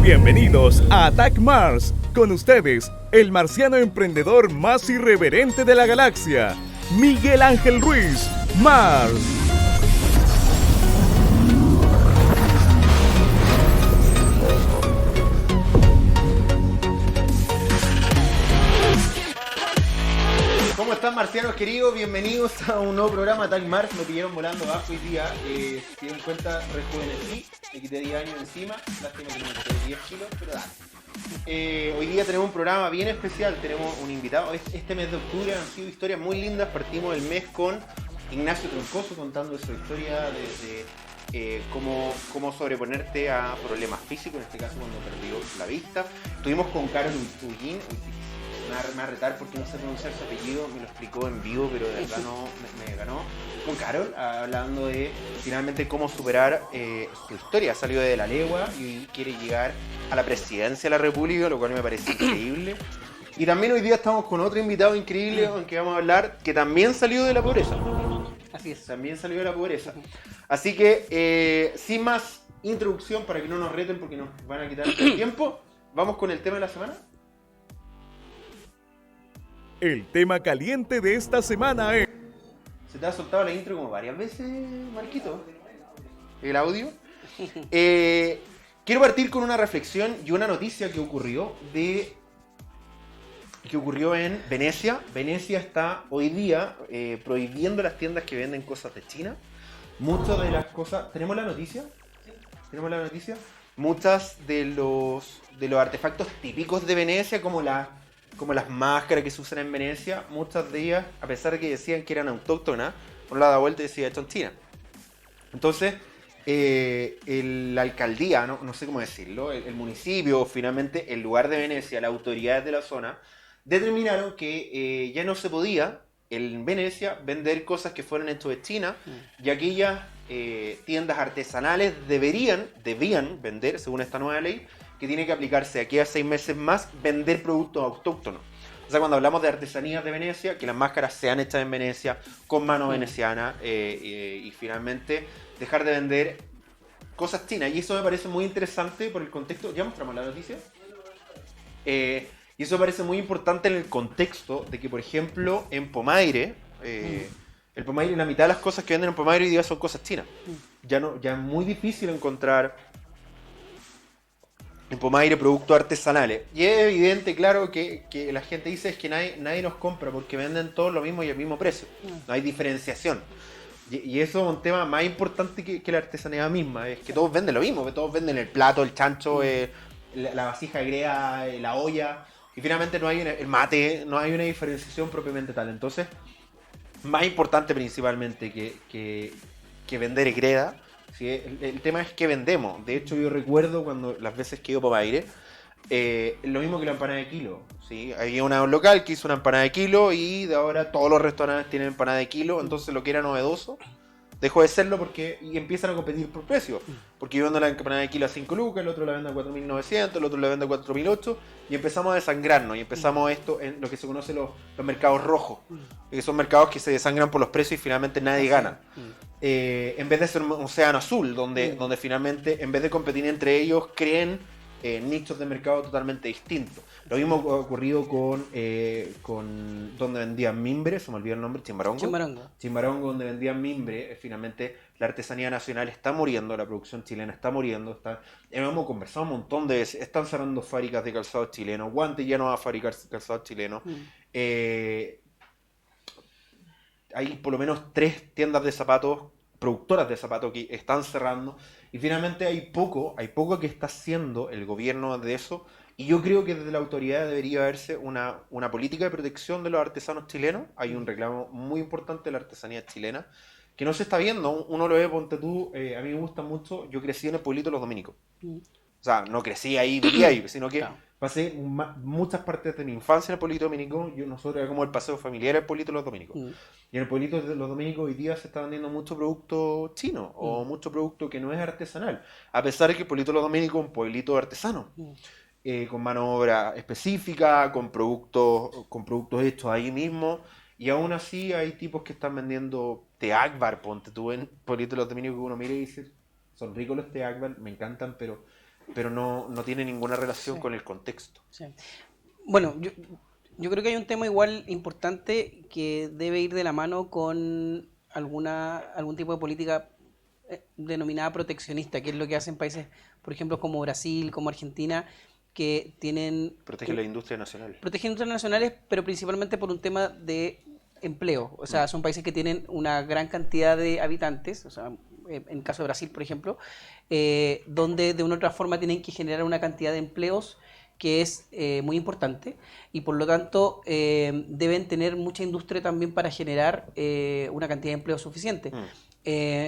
Bienvenidos a Attack Mars, con ustedes, el marciano emprendedor más irreverente de la galaxia, Miguel Ángel Ruiz, Mars. ¿Cómo están, marcianos queridos? Bienvenidos a un nuevo programa Attack Mars. Me pidieron volando abajo hoy día. Si tienen cuenta, rejuvenecí, me quité 10 años encima. Lástima que me quité 10 kilos, pero dale. Hoy día tenemos un programa bien especial, tenemos un invitado. Este mes de octubre han sido historias muy lindas. Partimos el mes con Ignacio Troncoso contando su historia de cómo sobreponerte a problemas físicos, en este caso cuando perdió la vista. Estuvimos con Carol Ullín. Me va a retar porque no sé pronunciar su apellido, me lo explicó en vivo, pero de verdad no me ganó. Con Carol, hablando de finalmente cómo superar su historia. Salió de la legua y quiere llegar a la presidencia de la República, lo cual me parece increíble. Y también hoy día estamos con otro invitado increíble con que vamos a hablar, que también salió de la pobreza. Así es, también salió de la pobreza. Así que, sin más introducción, para que no nos reten porque nos van a quitar el tiempo, vamos con el tema de la semana. El tema caliente de esta semana es... Se te ha soltado la intro como varias veces, Marquito. El audio. Quiero partir con una reflexión y una noticia que ocurrió en Venecia. Venecia está hoy día prohibiendo las tiendas que venden cosas de China. Muchas de las cosas... ¿Tenemos la noticia? ¿Tenemos la noticia? Muchas de los artefactos típicos de Venecia, como las máscaras que se usan en Venecia, muchas de ellas, a pesar de que decían que eran autóctonas, uno la da vuelta y decía hecho en China. Entonces, la alcaldía, no sé cómo decirlo, el municipio, finalmente el lugar de Venecia, las autoridades de la zona, determinaron que ya no se podía en Venecia vender cosas que fueran hechas de China, y aquellas tiendas artesanales debían vender, según esta nueva ley, que tiene que aplicarse aquí a 6 meses más, vender productos autóctonos. O sea, cuando hablamos de artesanías de Venecia, que las máscaras sean hechas en Venecia, con mano veneciana, y finalmente dejar de vender cosas chinas. Y eso me parece muy interesante por el contexto. ¿Ya mostramos la noticia? Y eso me parece muy importante en el contexto de que, por ejemplo, en Pomaire, el Pomaire, la mitad de las cosas que venden en Pomaire hoy día son cosas chinas. Ya es muy difícil encontrar en Pomaire productos artesanales. Y es evidente, claro, que la gente dice es que nadie nos compra porque venden todo lo mismo y al mismo precio. No hay diferenciación. Y eso es un tema más importante que la artesanía misma. Es que todos venden lo mismo, que todos venden el plato, el chancho, la vasija de greda, la olla. Y finalmente no hay el mate, no hay una diferenciación propiamente tal. Entonces, más importante principalmente que vender greda. Sí, el tema es que vendemos. De hecho, yo recuerdo cuando las veces que he ido por aire, lo mismo que la empanada de kilo. ¿Sí? Había un local que hizo una empanada de kilo y de ahora todos los restaurantes tienen empanada de kilo. Entonces lo que era novedoso dejó de serlo y empiezan a competir por precio. Porque yo vendo la empanada de kilo a 5 lucas, el otro la vende a 4.900, el otro la vende a 4.800 y empezamos a desangrarnos y empezamos esto en lo que se conoce los mercados rojos, que son mercados que se desangran por los precios y finalmente nadie gana. En vez de ser un océano azul, donde finalmente, en vez de competir entre ellos, creen nichos de mercado totalmente distintos. Lo mismo ha ocurrido con donde vendían mimbre, se me olvidó el nombre, Chimbarongo, donde vendían mimbre. Finalmente la artesanía nacional está muriendo, la producción chilena está muriendo. Hemos conversado un montón de veces, están cerrando fábricas de calzados chilenos, Guante ya no va a fabricar calzados chilenos. Hay por lo menos 3 tiendas de zapatos, productoras de zapatos que están cerrando, y finalmente hay poco que está haciendo el gobierno de eso, y yo creo que desde la autoridad debería haberse una política de protección de los artesanos chilenos. Hay un reclamo muy importante de la artesanía chilena que no se está viendo. Uno lo ve, ponte tú, a mí me gusta mucho, yo crecí en el pueblito Los Dominicos. O sea, no crecí ahí, vivía ahí, sino que Claro. pasé muchas partes de mi infancia en el pueblito dominico. Nosotros era como el paseo familiar el pueblito de los dominicos. Y en el pueblito de los dominicos hoy día se está vendiendo mucho producto chino o mucho producto que no es artesanal. A pesar de que el pueblito de los dominicos es un pueblito artesano. Con mano de obra específica, con productos hechos ahí mismo. Y aún así hay tipos que están vendiendo té Akbar, ponte tú en pueblito de los dominicos que uno mira y dice, son ricos los té Akbar, me encantan, pero no tiene ninguna relación con el contexto. Sí. Bueno, yo creo que hay un tema igual importante que debe ir de la mano con algún tipo de política denominada proteccionista, que es lo que hacen países, por ejemplo, como Brasil, como Argentina, que tienen... Protege la industria nacional. Protegen industrias nacionales, pero principalmente por un tema de empleo. O sea, son países que tienen una gran cantidad de habitantes, o sea, en el caso de Brasil, por ejemplo, donde de una u otra forma tienen que generar una cantidad de empleos que es muy importante y por lo tanto deben tener mucha industria también para generar una cantidad de empleo suficiente.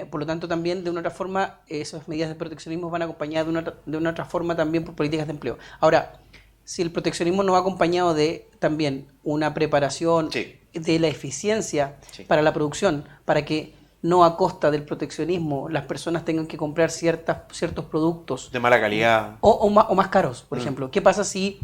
Por lo tanto también de una u otra forma esas medidas de proteccionismo van acompañadas de una otra forma también por políticas de empleo. Ahora, si el proteccionismo no va acompañado de también una preparación de la eficiencia para la producción, para que no a costa del proteccionismo las personas tengan que comprar ciertos productos de mala calidad o más caros, por ejemplo. ¿Qué pasa si,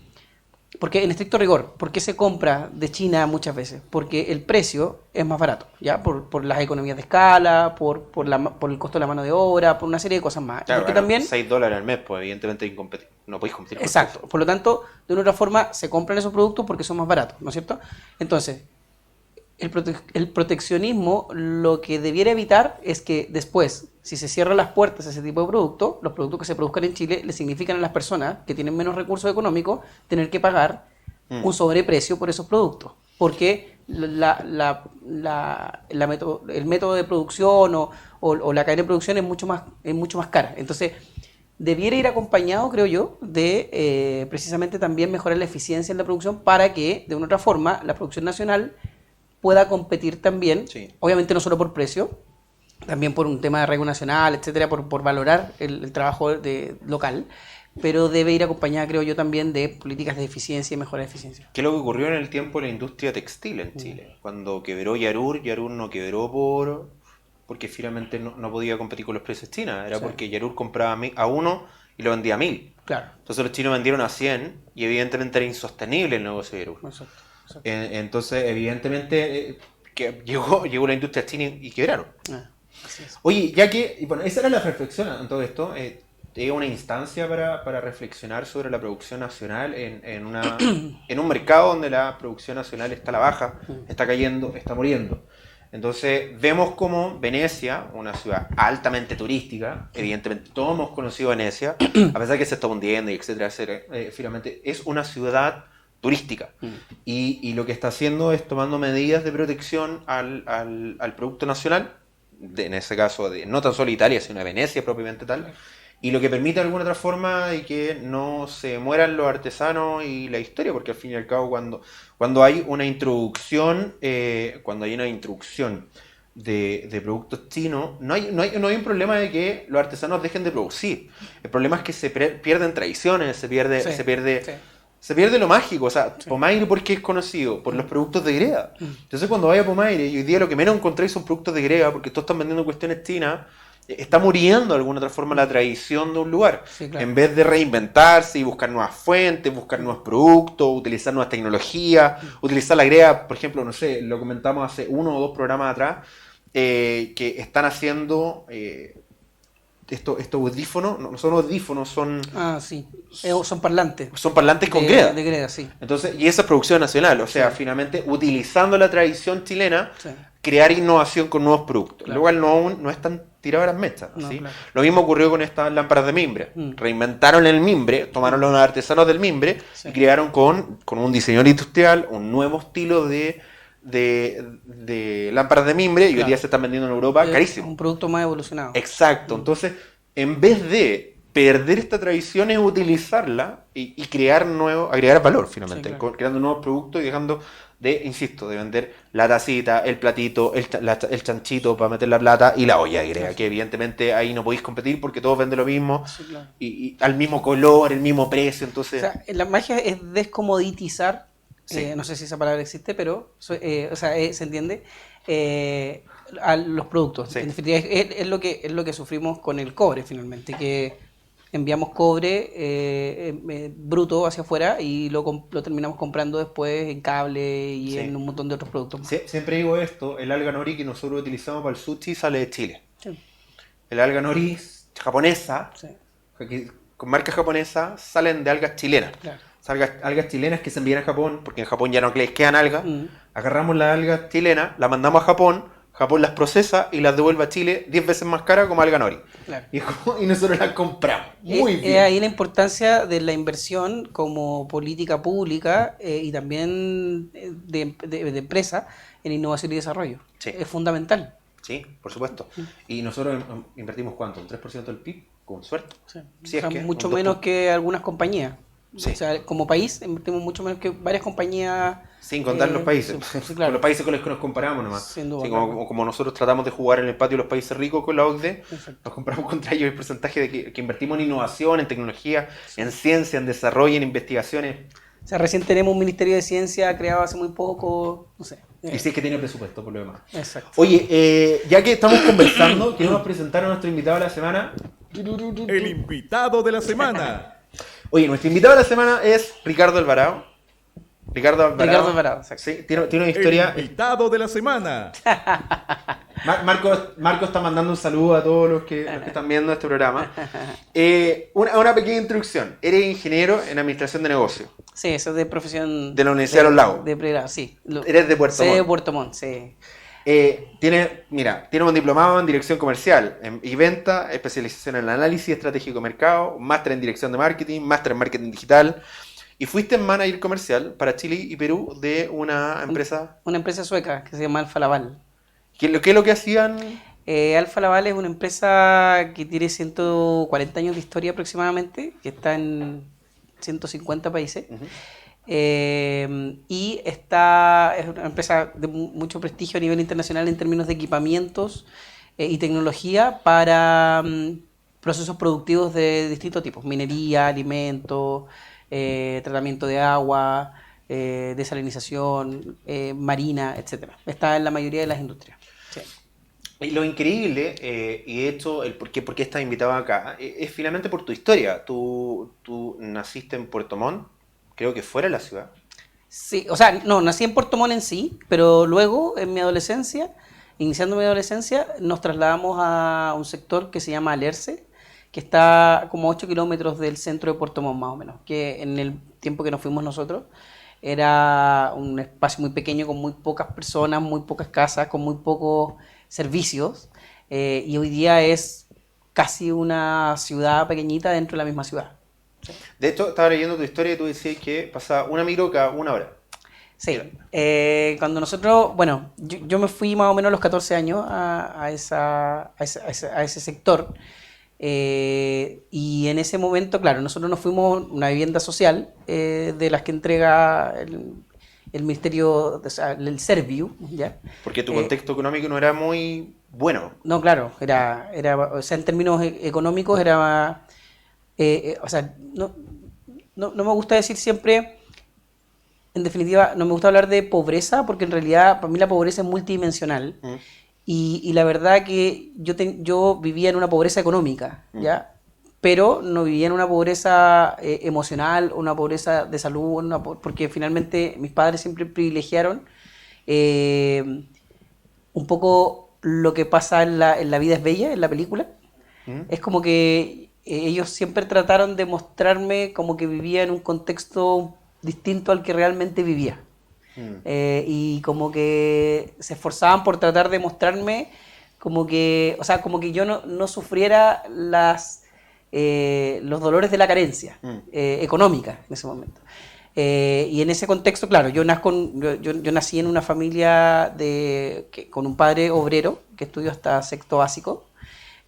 porque en estricto rigor, ¿por qué se compra de China muchas veces? Porque el precio es más barato, ¿ya? Por las economías de escala, por el costo de la mano de obra, por una serie de cosas más. Claro, porque claro, también $6 al mes, pues evidentemente no podéis competir con exacto, eso. por lo tanto, de una u otra forma se compran esos productos porque son más baratos, ¿no es cierto? Entonces, el proteccionismo lo que debiera evitar es que después, si se cierran las puertas a ese tipo de productos, los productos que se produzcan en Chile le significan a las personas que tienen menos recursos económicos tener que pagar un sobreprecio por esos productos. Porque el método de producción o la cadena de producción es mucho más cara. Entonces, debiera ir acompañado, creo yo, de precisamente también mejorar la eficiencia en la producción para que, de una u otra forma, la producción nacional pueda competir también, obviamente no solo por precio, también por un tema de arraigo nacional, etcétera, por valorar el trabajo local, pero debe ir acompañada, creo yo, también de políticas de eficiencia y mejora de eficiencia. ¿Qué es lo que ocurrió en el tiempo de la industria textil en Chile? Cuando quebró Yarur no quebró porque finalmente no podía competir con los precios chinos, era porque Yarur compraba a 1 y lo vendía a 1000. Claro. Entonces los chinos vendieron a 100 y evidentemente era insostenible el negocio de Yarur. Exacto. Entonces, evidentemente, que llegó la industria china y quebraron. Así es. Oye, ya que, bueno, esa era la reflexión en todo esto, es una instancia para reflexionar sobre la producción nacional en un mercado donde la producción nacional está a la baja, está cayendo, está muriendo. Entonces, vemos como Venecia, una ciudad altamente turística, evidentemente todos hemos conocido Venecia, a pesar de que se está hundiendo y etcétera, finalmente es una ciudad turística y lo que está haciendo es tomando medidas de protección al producto nacional, en ese caso no tan solo Italia sino de Venecia propiamente tal, y lo que permite de alguna otra forma de que no se mueran los artesanos y la historia, porque al fin y al cabo cuando hay una introducción de productos chinos, no hay un problema de que los artesanos dejen de producir. El problema es que se pierden tradiciones, se pierde lo mágico. O sea, Pomaire, ¿por qué es conocido? Por los productos de greda. Entonces, cuando vaya a Pomaire, y hoy día lo que menos encontréis son productos de greda, porque todos están vendiendo cuestiones chinas, está muriendo de alguna otra forma la tradición de un lugar. Sí, claro. En vez de reinventarse y buscar nuevas fuentes, buscar nuevos productos, utilizar nuevas tecnologías, utilizar la greda, por ejemplo, no sé, lo comentamos hace 1 o 2 programas atrás, que están haciendo... estos audífonos, no son audífonos, son... son parlantes. Son parlantes con greda. De greda, sí. Entonces, y esa es producción nacional, o sea, finalmente, utilizando la tradición chilena, crear innovación con nuevos productos. Claro. Lo cual no es tan tirado a las mechas. ¿Sí? Claro. Lo mismo ocurrió con estas lámparas de mimbre. Reinventaron el mimbre, tomaron los artesanos del mimbre y crearon con un diseñador industrial un nuevo estilo de lámparas de mimbre y hoy día se están vendiendo en Europa carísimo. Un producto más evolucionado. Exacto. Entonces, en vez de perder esta tradición es utilizarla y agregar valor finalmente, creando nuevos productos y dejando de, insisto, de vender la tacita, el platito, el chanchito para meter la plata y la olla griega, que evidentemente ahí no podéis competir porque todos venden lo mismo, Sí, claro. y al mismo color, el mismo precio, entonces... O sea, la magia es descomoditizar, Sí. no sé si esa palabra existe, pero o sea, se entiende, a los productos. Sí. En definitiva, es lo que sufrimos con el cobre finalmente, que enviamos cobre bruto hacia afuera y lo terminamos comprando después en cable y Sí. en un montón de otros productos más. Siempre digo esto, el alga nori que nosotros utilizamos para el sushi sale de Chile. Sí, El alga nori japonesa, sí, con marca japonesa, salen de algas chilenas. claro. Algas chilenas que se envían a Japón, porque en Japón ya no les quedan algas. Mm. Agarramos las algas chilenas, las mandamos a Japón, Japón las procesa y las devuelve a Chile 10 veces más cara como alga nori. Claro. Y nosotros las compramos. Muy bien. Ahí la importancia de la inversión como política pública y también de empresa en innovación y desarrollo. Sí. Es fundamental. Sí, por supuesto. Y nosotros invertimos ¿cuánto? ¿Un 3% del PIB? Con suerte. Sí. Sí, O sea, es que mucho un menos 2%. que algunas compañías. Sí. O sea, como país invertimos mucho menos que varias compañías. Sin contar los países. Sí, claro. Con los países con los que nos comparamos nomás. Sin duda, Sí, claro. como nosotros tratamos de jugar en el patio de los países ricos con la OCDE, Exacto. nos comparamos contra ellos el porcentaje de que invertimos en innovación, en tecnología, en ciencia, en desarrollo, en investigaciones. O sea, recién tenemos un Ministerio de Ciencia creado hace muy poco. No sé. Y si es que tiene presupuesto por lo demás. Exacto. Oye, ya que estamos conversando, queremos presentar a nuestro invitado de la semana. El invitado de la semana. Oye, nuestro invitado de la semana es Ricardo Alvarado. Ricardo Alvarado, exacto. Sí, tiene una El historia. invitado de la semana. Marco está mandando un saludo a todos los que están viendo este programa. Una pequeña introducción. Eres ingeniero en administración de negocios. Sí, eso es de profesión. De la Universidad de Los Lagos. De pregrado, sí. Eres de Puerto Sí, de Montt. Puerto Montt, sí. Tiene un diplomado en dirección comercial y venta, especialización en análisis estratégico de mercado, máster en dirección de marketing, máster en marketing digital. Y fuiste manager comercial para Chile y Perú de una empresa. Una empresa sueca que se llama Alfa Laval. ¿Qué es lo que hacían? Alfa Laval es una empresa que tiene 140 años de historia aproximadamente, que está en 150 países. Ujú. Y es una empresa de mucho prestigio a nivel internacional en términos de equipamientos y tecnología para procesos productivos de distintos tipos: minería, alimentos, tratamiento de agua, desalinización, marina, etcétera. Está en la mayoría de las industrias. Sí. Y lo increíble, y de hecho, el por qué estás invitado acá, es finalmente por tu historia. Tú naciste en Puerto Montt, creo que fuera de la ciudad. Sí, o sea, no, nací en Puerto Montt en sí, pero luego, en mi adolescencia, iniciando mi adolescencia, nos trasladamos a un sector que se llama Alerce, que está como a 8 kilómetros del centro de Puerto Montt, más o menos, que en el tiempo que nos fuimos nosotros era un espacio muy pequeño, con muy pocas personas, muy pocas casas, con muy pocos servicios, y hoy día es casi una ciudad pequeñita dentro de la misma ciudad. De hecho, estaba leyendo tu historia y tú decías que pasaba una micro cada una hora. Sí, cuando nosotros, bueno, yo me fui más o menos a los 14 años a ese sector, y en ese momento, claro, nosotros nos fuimos a una vivienda social de las que entrega el Ministerio, o sea, el Serviu, ¿ya? Porque tu contexto económico no era muy bueno. No, claro, o sea, en términos económicos era, o sea, no me gusta decir siempre, en definitiva, no me gusta hablar de pobreza, porque en realidad para mí la pobreza es multidimensional. Y la verdad que yo vivía en una pobreza económica, ¿ya? Pero no vivía en una pobreza emocional, una pobreza de salud, porque finalmente mis padres siempre privilegiaron un poco lo que pasa en La vida es bella, en la película. Es como que ellos siempre trataron de mostrarme como que vivía en un contexto distinto al que realmente vivía. Y como que se esforzaban por tratar de mostrarme como que, o sea, como que yo no sufriera los dolores de la carencia económica en ese momento. Y en ese contexto, claro, yo nací en una familia con un padre obrero que estudió hasta sexto básico.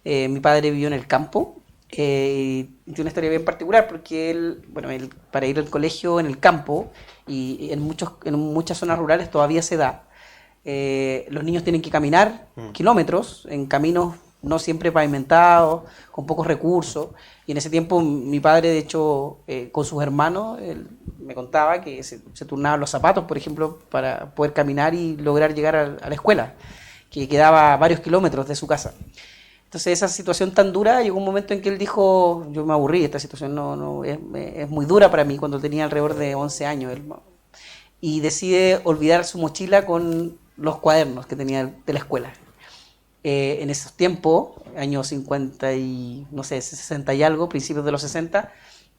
Mi padre vivió en el campo Tiene una historia bien particular porque él, para ir al colegio en el campo y en muchas zonas rurales todavía se da. Los niños tienen que caminar kilómetros en caminos no siempre pavimentados, con pocos recursos. Y en ese tiempo mi padre, de hecho, con sus hermanos, él me contaba que se turnaban los zapatos, por ejemplo, para poder caminar y lograr llegar a la escuela, que quedaba a varios kilómetros de su casa. Entonces esa situación tan dura, llegó un momento en que él dijo, yo me aburrí, esta situación es muy dura para mí, cuando tenía alrededor de 11 años. Y decide olvidar su mochila con los cuadernos que tenía de la escuela. En esos tiempos, años 50 y, no sé, 60 y algo, principios de los 60,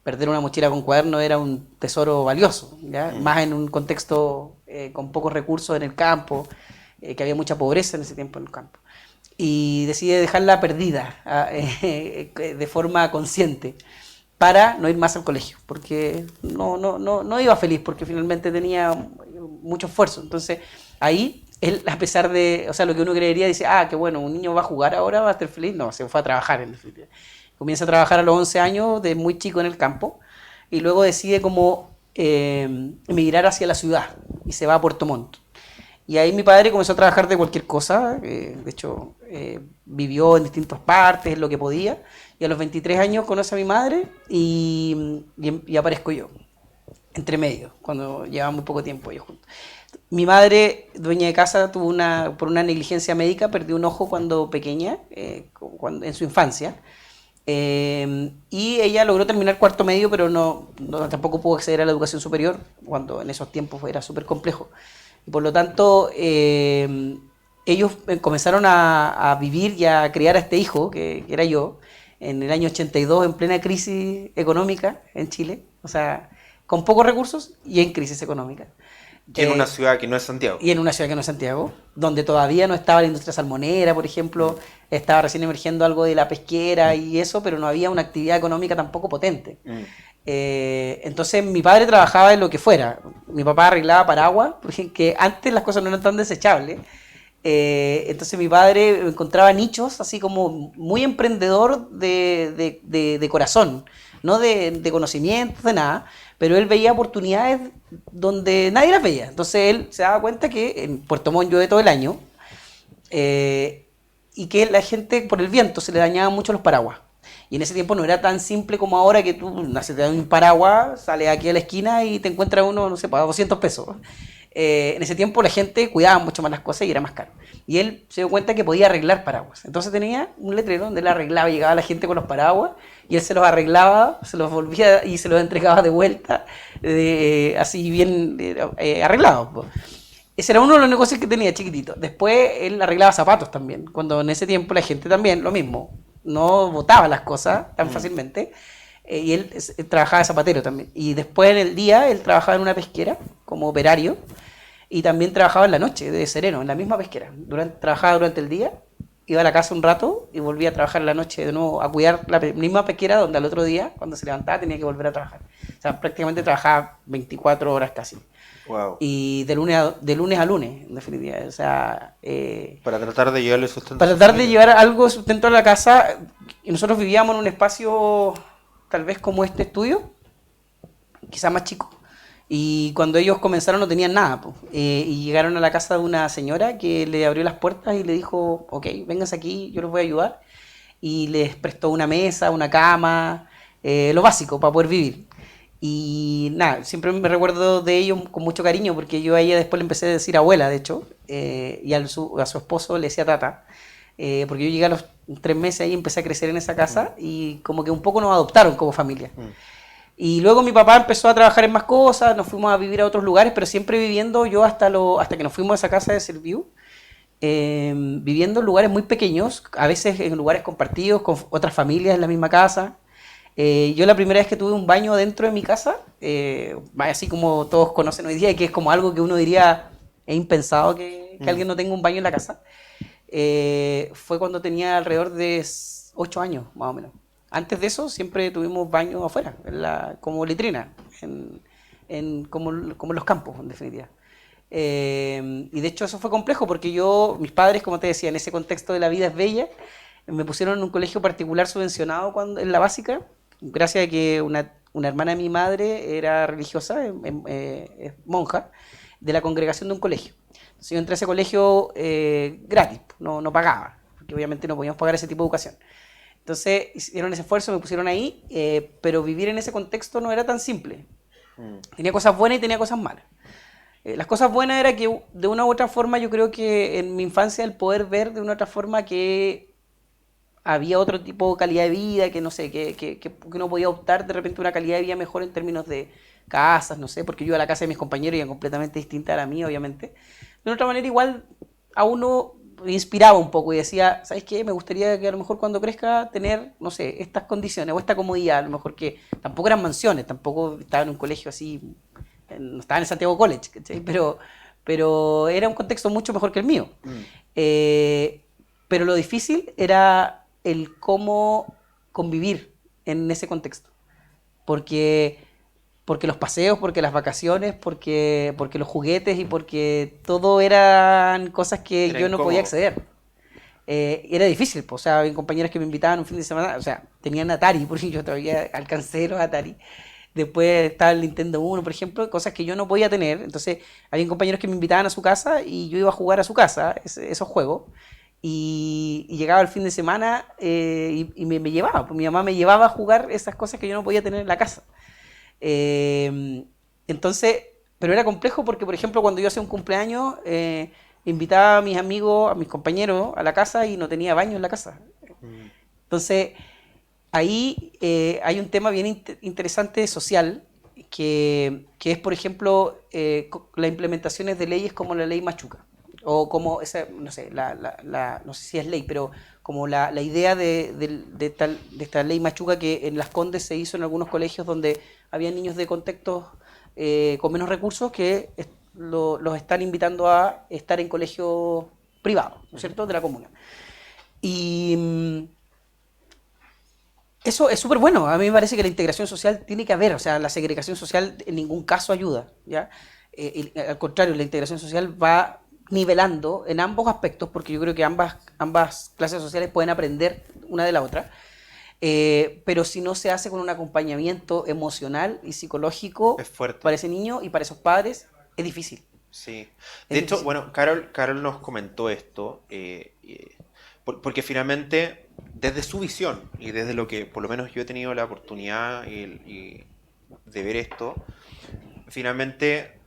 perder una mochila con cuadernos era un tesoro valioso, ¿ya? Más en un contexto con pocos recursos en el campo, que había mucha pobreza en ese tiempo en el campo. Y decide dejarla perdida de forma consciente para no ir más al colegio, porque no iba feliz, porque finalmente tenía mucho esfuerzo. Entonces ahí él, a pesar de, o sea, lo que uno creería, dice, qué bueno, un niño va a jugar ahora, va a estar feliz. No, se fue a trabajar en definitiva. Comienza a trabajar a los 11 años, de muy chico en el campo, y luego decide como emigrar hacia la ciudad, y se va a Puerto Montt. Y ahí mi padre comenzó a trabajar de cualquier cosa, de hecho vivió en distintas partes, en lo que podía, y a los 23 años conoce a mi madre y aparezco yo, entre medio, cuando llevaba muy poco tiempo ellos juntos. Mi madre, dueña de casa, por una negligencia médica, perdió un ojo cuando pequeña, en su infancia, y ella logró terminar cuarto medio, pero tampoco pudo acceder a la educación superior, cuando en esos tiempos era súper complejo. Y por lo tanto, ellos comenzaron a vivir y a criar a este hijo, que era yo, en el año 82, en plena crisis económica en Chile, o sea, con pocos recursos y en crisis económica. Y en una ciudad que no es Santiago. Y en una ciudad que no es Santiago, donde todavía no estaba la industria salmonera, por ejemplo, estaba recién emergiendo algo de la pesquera y eso, pero no había una actividad económica tampoco potente. Entonces mi padre trabajaba en lo que fuera. Mi papá arreglaba paraguas, porque antes las cosas no eran tan desechables. Entonces mi padre encontraba nichos así como muy emprendedor de corazón, no de conocimientos, de nada, pero él veía oportunidades donde nadie las veía. Entonces él se daba cuenta que en Puerto Montt llueve todo el año y que la gente por el viento se le dañaban mucho los paraguas. Y en ese tiempo no era tan simple como ahora, que tú te das un paraguas, sales aquí a la esquina y te encuentras uno, no sé, para 200 pesos. En ese tiempo la gente cuidaba mucho más las cosas y era más caro. Y él se dio cuenta que podía arreglar paraguas. Entonces tenía un letrero donde él arreglaba, llegaba la gente con los paraguas y él se los arreglaba, se los volvía y se los entregaba de vuelta, así bien arreglados. Ese era uno de los negocios que tenía chiquitito. Después él arreglaba zapatos también, cuando en ese tiempo la gente también, lo mismo, no botaba las cosas tan fácilmente. Y él trabajaba de zapatero también. Y después en el día él trabajaba en una pesquera como operario y también trabajaba en la noche de sereno, en la misma pesquera. Trabajaba durante el día, iba a la casa un rato y volvía a trabajar en la noche de nuevo, a cuidar la misma pesquera donde al otro día, cuando se levantaba, tenía que volver a trabajar. O sea, prácticamente trabajaba 24 horas casi. Wow. Y de lunes a lunes, en definitiva. O sea, para tratar de llevarle sustento. Para tratar de llevar algo de sustento a la casa. Y nosotros vivíamos en un espacio tal vez como este estudio, quizás más chico. Y cuando ellos comenzaron no tenían nada. Y llegaron a la casa de una señora que le abrió las puertas y le dijo, ok, vénganse aquí, yo los voy a ayudar. Y les prestó una mesa, una cama, lo básico para poder vivir. Y nada, siempre me recuerdo de ellos con mucho cariño, porque yo a ella después le empecé a decir abuela, de hecho, y a su esposo le decía tata, porque yo llegué a los 3 meses ahí y empecé a crecer en esa casa y como que un poco nos adoptaron como familia. Y luego mi papá empezó a trabajar en más cosas, nos fuimos a vivir a otros lugares, pero siempre viviendo yo hasta que nos fuimos a esa casa de Serviu, viviendo en lugares muy pequeños, a veces en lugares compartidos con otras familias en la misma casa. Yo la primera vez que tuve un baño dentro de mi casa, así como todos conocen hoy día, que es como algo que uno diría, es impensado que alguien no tenga un baño en la casa, fue cuando tenía alrededor de 8 años, más o menos. Antes de eso siempre tuvimos baños afuera, como letrina, como en los campos, en definitiva. Y de hecho eso fue complejo porque mis padres, como te decía, en ese contexto de la vida es bella, me pusieron en un colegio particular subvencionado en la básica, gracias a que una hermana de mi madre era religiosa, es monja, de la congregación de un colegio. Entonces yo entré a ese colegio gratis, no pagaba, porque obviamente no podíamos pagar ese tipo de educación. Entonces hicieron ese esfuerzo, me pusieron ahí, pero vivir en ese contexto no era tan simple. Tenía cosas buenas y tenía cosas malas. Las cosas buenas era que de una u otra forma yo creo que en mi infancia el poder ver de una u otra forma que había otro tipo de calidad de vida, que no sé, que uno podía optar de repente una calidad de vida mejor en términos de casas, no sé, porque yo iba a la casa de mis compañeros y era completamente distinta a la mía, obviamente. De otra manera igual a uno inspiraba un poco y decía, ¿sabes qué? Me gustaría que a lo mejor cuando crezca tener, no sé, estas condiciones o esta comodidad, a lo mejor que tampoco eran mansiones, tampoco estaba en un colegio así, no estaba en el Santiago College, ¿cachai? Pero era un contexto mucho mejor que el mío. Pero lo difícil era el cómo convivir en ese contexto. Porque los paseos, porque las vacaciones, porque los juguetes y porque todo eran cosas que Era yo no incómodo. podía acceder. Era difícil, pues, o sea, había compañeras que me invitaban un fin de semana, o sea, tenían Atari, porque yo todavía alcancé los Atari. Después estaba el Nintendo 1, por ejemplo, cosas que yo no podía tener. Entonces, había compañeros que me invitaban a su casa y yo iba a jugar a su casa, esos juegos. Y llegaba el fin de semana y me llevaba, pues mi mamá me llevaba a jugar esas cosas que yo no podía tener en la casa. Entonces, pero era complejo porque, por ejemplo, cuando yo hacía un cumpleaños, invitaba a mis amigos, a mis compañeros a la casa y no tenía baño en la casa. Entonces, ahí hay un tema bien interesante social que es, por ejemplo, las implementaciones de leyes como la ley Machuca. O como, esa, no sé, no sé si es ley, pero como la idea de esta ley Machuca que en Las Condes se hizo en algunos colegios donde había niños de contextos con menos recursos que los están invitando a estar en colegios privados, ¿no es cierto?, de la comuna. Y eso es súper bueno. A mí me parece que la integración social tiene que haber, o sea, la segregación social en ningún caso ayuda, ¿ya? Al contrario, la integración social va nivelando en ambos aspectos, porque yo creo que ambas clases sociales pueden aprender una de la otra, pero si no se hace con un acompañamiento emocional y psicológico Es fuerte. para ese niño y para esos padres, es difícil. Sí. Es De hecho, difícil. bueno, Carol nos comentó esto, porque finalmente, desde su visión y desde lo que por lo menos yo he tenido la oportunidad y de ver esto, finalmente,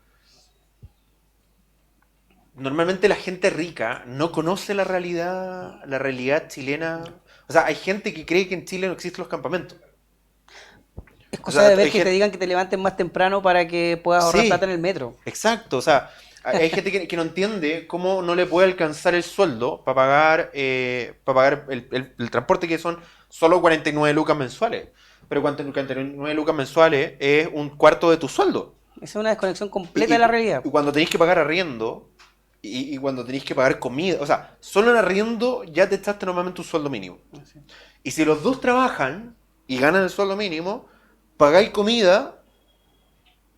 normalmente la gente rica no conoce la realidad chilena. O sea, hay gente que cree que en Chile no existen los campamentos. Es O cosa sea, de ver hay que te gente... digan que te levanten más temprano para que puedas ahorrar plata Sí, en el metro. exacto. O sea, hay gente que no entiende cómo no le puede alcanzar el sueldo para pagar el transporte, que son solo 49 lucas mensuales. Pero 49 lucas mensuales es un cuarto de tu sueldo. Esa es una desconexión Y, completa de la realidad. y cuando tenéis que pagar arriendo y cuando tenéis que pagar comida, o sea, solo en arriendo ya te echaste normalmente un sueldo mínimo. Y si los dos trabajan y ganan el sueldo mínimo, pagáis comida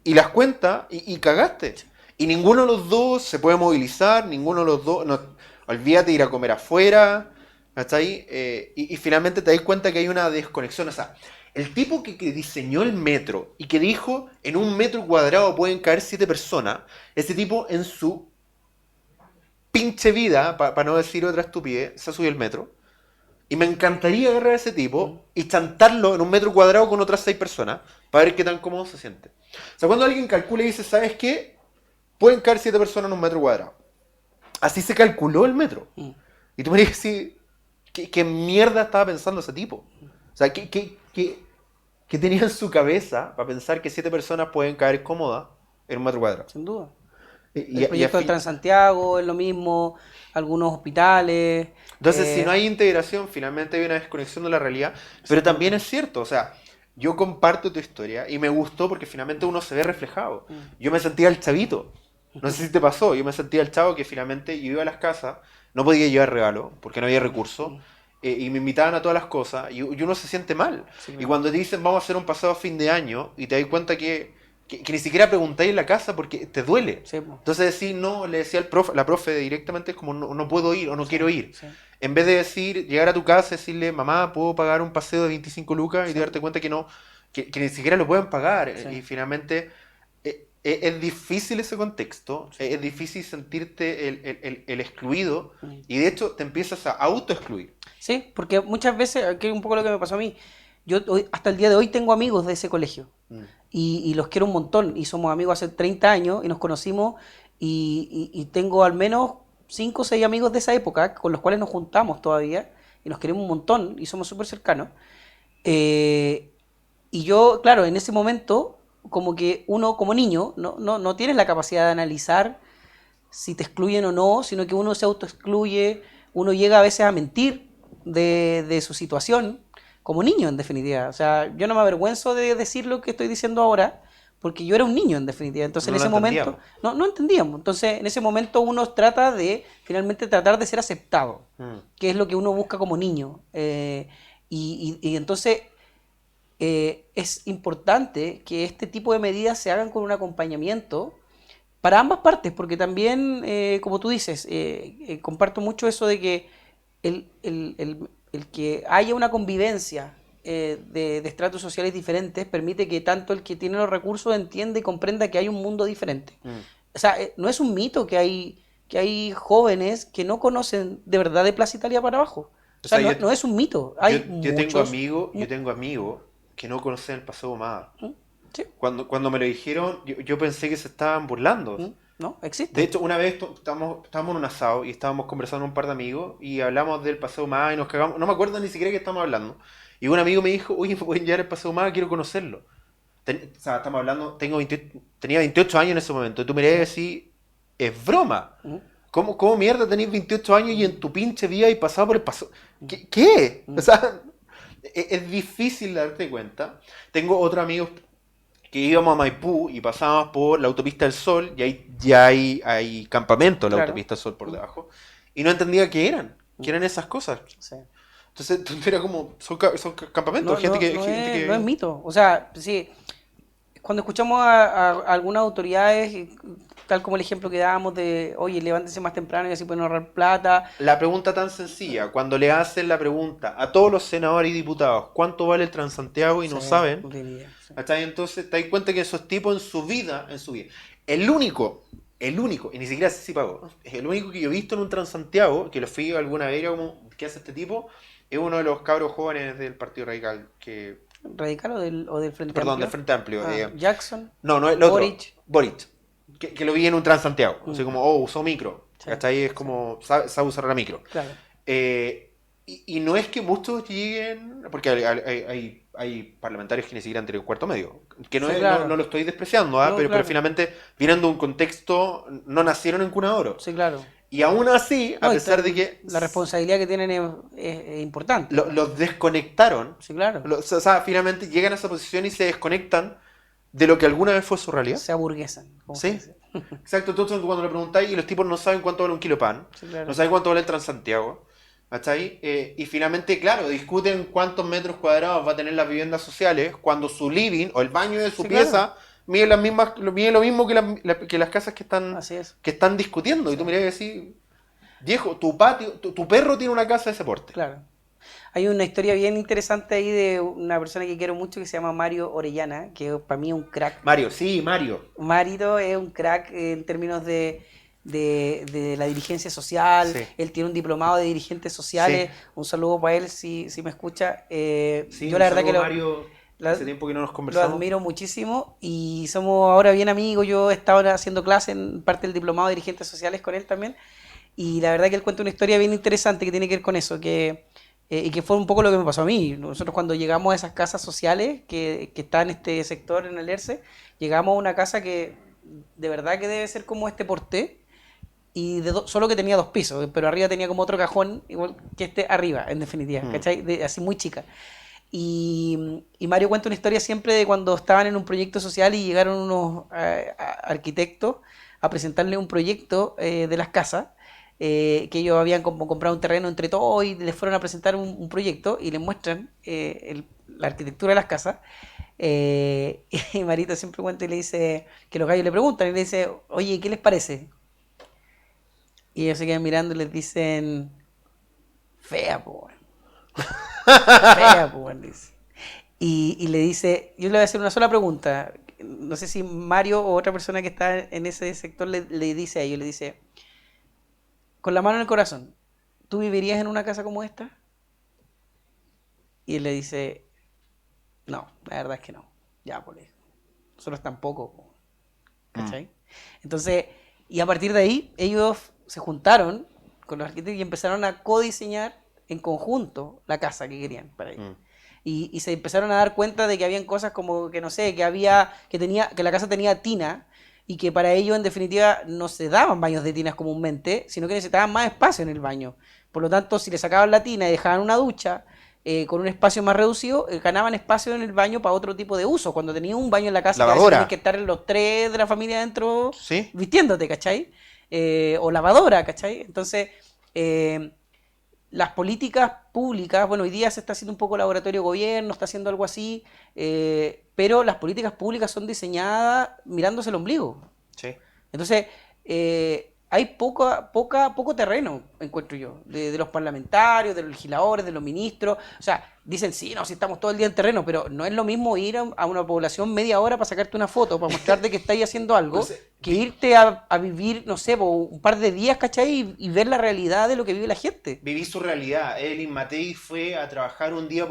y las cuentas y cagaste. Y ninguno de los dos se puede movilizar, ninguno de los dos, no, olvídate de ir a comer afuera, ¿está ahí? Y finalmente te das cuenta que hay una desconexión. O sea, el tipo que diseñó el metro y que dijo en un metro cuadrado pueden caer 7 personas, ese tipo en su pinche vida, para no decir otra estupidez, se subió el metro. Y me encantaría agarrar a ese tipo y chantarlo en un metro cuadrado con otras 6 personas para ver qué tan cómodo se siente. O sea, cuando alguien calcula y dice, ¿sabes qué? Pueden caer 7 personas en un metro cuadrado. Así se calculó el metro. Y tú me dices, sí, ¿qué mierda estaba pensando ese tipo? O sea, ¿qué tenía en su cabeza para pensar que 7 personas pueden caer cómodas en un metro cuadrado? Sin duda. Y El proyecto del Transantiago es lo mismo, algunos hospitales. Entonces, si no hay integración, finalmente hay una desconexión de la realidad. Pero también es cierto, o sea, yo comparto tu historia y me gustó porque finalmente uno se ve reflejado. Yo me sentía el chavito. No sé si te pasó, yo me sentía el chavo que finalmente yo iba a las casas, no podía llevar regalo porque no había recursos, y me invitaban a todas las cosas y uno se siente mal. Sí, Y claro. cuando te dicen vamos a hacer un pasado a fin de año y te das cuenta que que ni siquiera preguntáis en la casa porque te duele. Sí, po. Entonces decir no, le decía al profe, la profe directamente es como no puedo ir o no quiero ir. Sí. En vez de decir, llegar a tu casa y decirle, mamá, ¿puedo pagar un paseo de 25 lucas? Y Sí. darte cuenta que no, que ni siquiera lo pueden pagar. Sí. Y finalmente es difícil ese contexto, es difícil sentirte el excluido y de hecho te empiezas a autoexcluir. Sí, porque muchas veces, que es un poco lo que me pasó a mí, yo hasta el día de hoy tengo amigos de ese colegio y los quiero un montón y somos amigos hace 30 años y nos conocimos y tengo al menos 5 o 6 amigos de esa época con los cuales nos juntamos todavía y nos queremos un montón y somos súper cercanos. Y yo, claro, en ese momento, como que uno como niño no tienes la capacidad de analizar si te excluyen o no, sino que uno se autoexcluye, uno llega a veces a mentir de su situación, como niño en definitiva. O sea, yo no me avergüenzo de decir lo que estoy diciendo ahora, porque yo era un niño en definitiva. Entonces No en lo ese momento entendíamos. no entendíamos. Entonces en ese momento uno trata de finalmente tratar de ser aceptado, que es lo que uno busca como niño. Y entonces es importante que este tipo de medidas se hagan con un acompañamiento para ambas partes, porque también, como tú dices, comparto mucho eso de que el que haya una convivencia de estratos sociales diferentes permite que tanto el que tiene los recursos entienda y comprenda que hay un mundo diferente. O sea, no es un mito que hay jóvenes que no conocen de verdad de Plaza Italia para abajo. O sea, no es un mito. Hay Yo tengo muchos... amigos que no conocen el Paseo Humada. Sí. Cuando me lo dijeron, yo pensé que se estaban burlando. No, existe. De hecho, una vez estábamos en un asado y estábamos conversando un par de amigos y hablamos del Paseo Humada y nos cagamos. No me acuerdo ni siquiera de qué estábamos hablando. Y un amigo me dijo, oye, ¿me pueden llevar al Paseo Humada? Quiero conocerlo. O sea, estamos hablando, tenía 28 años en ese momento. Y tú me y decís, es broma. ¿Cómo mierda tenés 28 años y en tu pinche vida y pasado por el Paseo? ¿Qué? O sea, es difícil darte cuenta. Tengo otros amigos que íbamos a Maipú y pasábamos por la autopista del Sol y ahí ya hay campamentos en la autopista del Sol por debajo y no entendía qué eran esas cosas. Sí. Entonces era como, son campamentos, No es mito. O sea, sí, cuando escuchamos a algunas autoridades, tal como el ejemplo que dábamos de, oye, levántense más temprano y así pueden ahorrar plata. La pregunta tan sencilla, cuando le hacen la pregunta a todos los senadores y diputados, ¿cuánto vale el Transantiago? Y no saben. No tiene idea, sí. Entonces te das cuenta que esos tipos en su vida, el único, y ni siquiera sé si pagó, es el único que yo he visto en un Transantiago, que lo fui alguna vez, era como, ¿qué hace este tipo? Es uno de los cabros jóvenes del Partido Radical, ¿Radical o del Frente perdón, Amplio? del Frente Amplio. Jackson. No, el otro. Boric. Que lo vi en un Transantiago. Así como, usó micro. Sí. ¿Cachai? Es como, sabe usar la micro. Claro. Y no es que muchos lleguen, porque hay parlamentarios que ni siquiera han tenido cuarto medio. Que no, Sí, claro. no lo estoy despreciando, No, pero claro. finalmente vienen de un contexto, no nacieron en cuna de oro. Sí, claro. Y aún así, a No, y pesar de que la responsabilidad que tienen es importante. los desconectaron, Sí, claro. o sea, finalmente llegan a esa posición y se desconectan de lo que alguna vez fue su realidad. Se aburguesan. Como Sí, se dice. exacto. Entonces cuando le preguntáis y los tipos no saben cuánto vale un kilo de pan, Sí, claro. no saben cuánto vale el Transantiago, ¿cachai? Y finalmente, claro, discuten cuántos metros cuadrados va a tener las viviendas sociales cuando su living o el baño de su Sí, pieza mide lo mismo que las casas que Así es. están discutiendo. Y tú mirás y decís, viejo, tu patio, tu perro tiene una casa de ese porte. Claro. Hay una historia bien interesante ahí de una persona que quiero mucho que se llama Mario Orellana, que para mí es un crack. Mario. Mario es un crack en términos de la dirigencia social. Sí. Él tiene un diplomado de dirigentes sociales. Sí. Un saludo para él si me escucha. Sí, yo la verdad que Mario, hace tiempo que no nos lo conversamos. admiro muchísimo y somos ahora bien amigos. Yo he estado haciendo clase en parte del diplomado de dirigentes sociales con él también. Y la verdad que él cuenta una historia bien interesante que tiene que ver con eso, y que fue un poco lo que me pasó a mí. Nosotros cuando llegamos a esas casas sociales que están en este sector, en el ERCE, llegamos a una casa que de verdad que debe ser como este porté, y solo que tenía 2 pisos, pero arriba tenía como otro cajón, igual que este arriba, en definitiva, ¿cachai? Así muy chica. Y Mario cuenta una historia siempre de cuando estaban en un proyecto social y llegaron unos arquitectos a presentarle un proyecto de las casas, que ellos habían como comprado un terreno entre todos y les fueron a presentar un proyecto y les muestran la arquitectura de las casas Y Marito siempre cuenta y le dice, que los gallos le preguntan y le dice, oye, ¿qué les parece? Y ellos se quedan mirando y les dicen, fea, po, weón. Fea, po, weón, dice. Y le dice, yo le voy a hacer una sola pregunta. No sé si Mario o otra persona que está en ese sector le dice a ellos, le dice, con la mano en el corazón, ¿tú vivirías en una casa como esta? Y él le dice, no, la verdad es que no. Ya, pues, nosotros tampoco, ¿cachai? Entonces, y a partir de ahí, ellos se juntaron con los arquitectos y empezaron a codiseñar en conjunto la casa que querían para ellos. Y se empezaron a dar cuenta de que habían cosas como que no sé, que la casa tenía tina y que para ellos en definitiva no se daban baños de tinas comúnmente, sino que necesitaban más espacio en el baño. Por lo tanto, si le sacaban la tina y dejaban una ducha con un espacio más reducido, ganaban espacio en el baño para otro tipo de uso. Cuando tenías un baño en la casa, que a veces tenías que estar los tres de la familia adentro ¿Sí? vistiéndote, ¿cachai? O lavadora, ¿cachai? Entonces, las políticas públicas, bueno, hoy día se está haciendo un poco laboratorio gobierno, está haciendo algo así, pero las políticas públicas son diseñadas mirándose el ombligo. Sí. Entonces, hay poco terreno, encuentro yo, de los parlamentarios, de los legisladores, de los ministros. O sea, dicen, sí, no, si estamos todo el día en terreno, pero no es lo mismo ir a una población media hora para sacarte una foto, para mostrarte que estáis haciendo algo, Entonces, que irte a vivir, no sé, un par de días, ¿cachai? Y ver la realidad de lo que vive la gente. Viví su realidad. Evelyn Matei fue a trabajar un día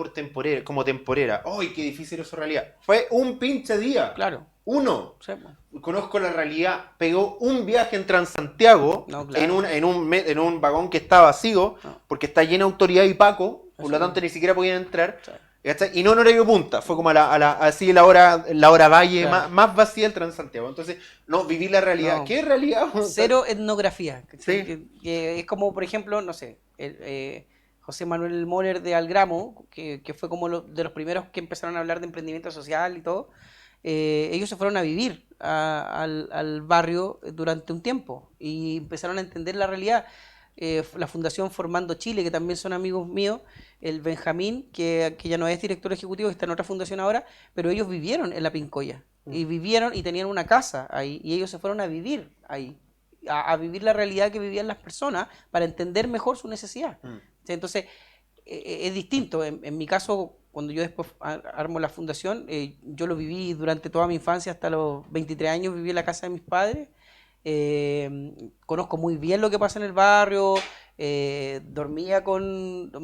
como temporera. ¡Ay, qué difícil es su realidad! Fue un pinche día. Claro. Uno. Sí, pues. Conozco la realidad. Pegó un viaje en Transantiago No, claro. en un vagón que está vacío, No. porque está lleno de autoridad y Paco, por lo Eso. tanto ni siquiera podían entrar. Sí. ¿Cachai? Y no en horario punta, fue como así la hora valle Claro. más vacía del Transantiago. Entonces, no, viví la realidad. No. ¿Qué realidad? Cero etnografía. ¿Cachai? Sí. Que es como, por ejemplo, no sé, José Manuel Moller de Algramo, que fue como de los primeros que empezaron a hablar de emprendimiento social y todo. Ellos se fueron a vivir al barrio durante un tiempo y empezaron a entender la realidad. La Fundación Formando Chile, que también son amigos míos, el Benjamín, que ya no es director ejecutivo, que está en otra fundación ahora, pero ellos vivieron en la Pincoya, y vivieron y tenían una casa ahí, y ellos se fueron a vivir ahí, a vivir la realidad que vivían las personas para entender mejor su necesidad. Entonces, es distinto. En mi caso, cuando yo después armo la fundación, yo lo viví durante toda mi infancia, hasta los 23 años viví en la casa de mis padres. Conozco muy bien lo que pasa en el barrio, me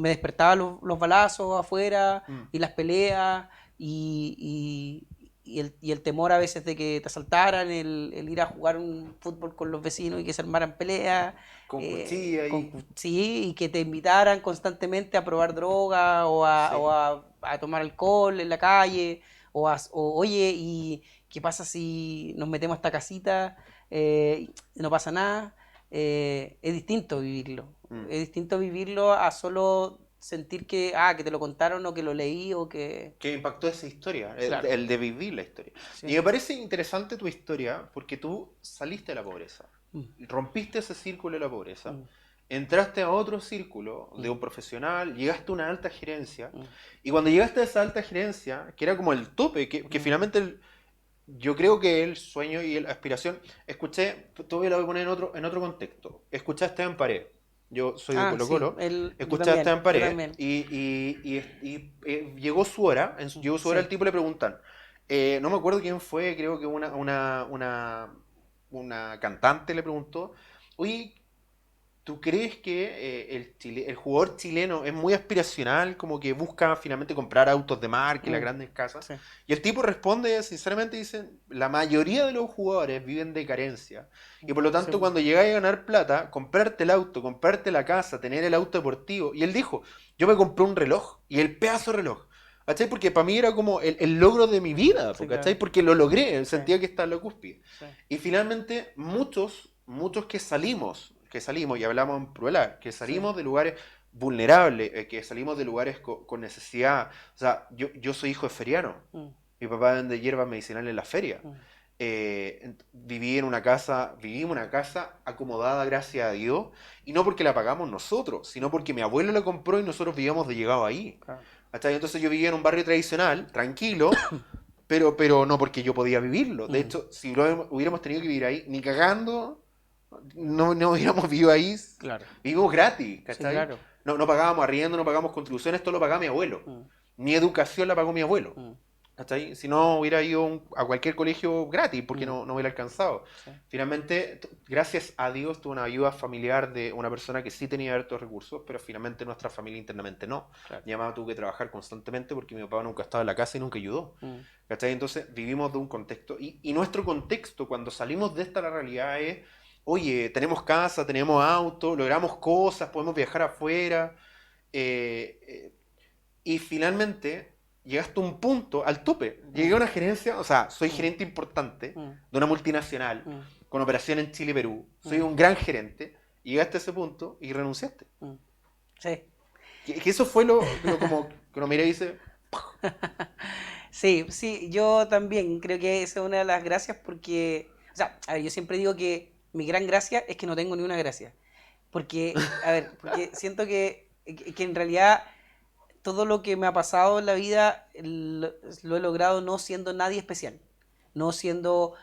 despertaba los balazos afuera y las peleas y el temor a veces de que te asaltaran, el ir a jugar un fútbol con los vecinos y que se armaran peleas, Con cuchilla y... sí, y que te invitaran constantemente a probar droga Sí. o a tomar alcohol en la calle, oye, ¿y qué pasa si nos metemos a esta casita? No pasa nada. Es distinto vivirlo. Es distinto vivirlo a solo sentir que te lo contaron o que lo leí o que... Que impactó esa historia, Claro. el de vivir la historia. Sí. Y me parece interesante tu historia porque tú saliste de la pobreza, Mm. rompiste ese círculo de la pobreza, Mm. entraste a otro círculo de un profesional, llegaste a una alta gerencia, Mm. y cuando llegaste a esa alta gerencia, que era como el tope, que finalmente yo creo que el sueño y la aspiración, todavía lo voy a poner en otro contexto, escuché a Esteban Paredes, yo soy de Colo Colo, yo escuché a Esteban Paredes también. llegó su hora, llegó su hora, Sí. el tipo le preguntan, no me acuerdo quién fue, creo que una cantante le preguntó, oye, ¿tú crees que el jugador chileno es muy aspiracional, como que busca finalmente comprar autos de marca y las Mm. grandes casas? Sí. Y el tipo responde, sinceramente, dice, la mayoría de los jugadores viven de carencia. Y por lo tanto, Sí. cuando llegáis a ganar plata, comprarte el auto, comprarte la casa, tener el auto deportivo. Y él dijo, yo me compré un reloj, y el pedazo de reloj. ¿Cachai? Porque para mí era como el logro de mi vida, Sí, ¿cachai? claro. Porque lo logré, Sí. sentía que estaba en la cúspide. Sí. Y finalmente, muchos que salimos, y hablamos en plural, que salimos de lugares vulnerables, que salimos de lugares con necesidad. O sea, yo soy hijo de feriano. Mm. Mi papá vende hierbas medicinales en la feria. Mm. Vivimos en una casa acomodada, gracias a Dios, y no porque la pagamos nosotros, sino porque mi abuelo la compró y nosotros vivíamos de llegado ahí. Claro. ¿Cachai? Entonces yo vivía en un barrio tradicional, tranquilo, pero no porque yo podía vivirlo. De hecho, si hubiéramos tenido que vivir ahí, ni cagando, no hubiéramos vivido ahí. Claro. Vivimos gratis, ¿cachai? Sí, claro. No pagábamos arriendo, no pagábamos contribuciones, todo lo pagaba mi abuelo. Mi educación la pagó mi abuelo. ¿Cachai? Si no, hubiera ido a cualquier colegio gratis porque no hubiera alcanzado. Sí. Finalmente, gracias a Dios, tuve una ayuda familiar de una persona que sí tenía hartos recursos, pero finalmente nuestra familia internamente no. Claro. Mi mamá tuvo que trabajar constantemente porque mi papá nunca estaba en la casa y nunca ayudó. ¿Cachai? Entonces, vivimos de un contexto. Y nuestro contexto, cuando salimos de esta la realidad es, oye, tenemos casa, tenemos auto, logramos cosas, podemos viajar afuera. Y finalmente llegaste a un punto, al tope. Llegué a una gerencia, o sea, soy gerente importante de una multinacional con operación en Chile y Perú. Soy un gran gerente. Y llegaste a ese punto y renunciaste. Sí. Que eso fue lo como que uno mira y dice... Sí, yo también creo que esa es una de las gracias porque, o sea, a ver, yo siempre digo que mi gran gracia es que no tengo ni una gracia. Porque, a ver, porque siento que en realidad todo lo que me ha pasado en la vida lo he logrado no siendo nadie especial, no siendo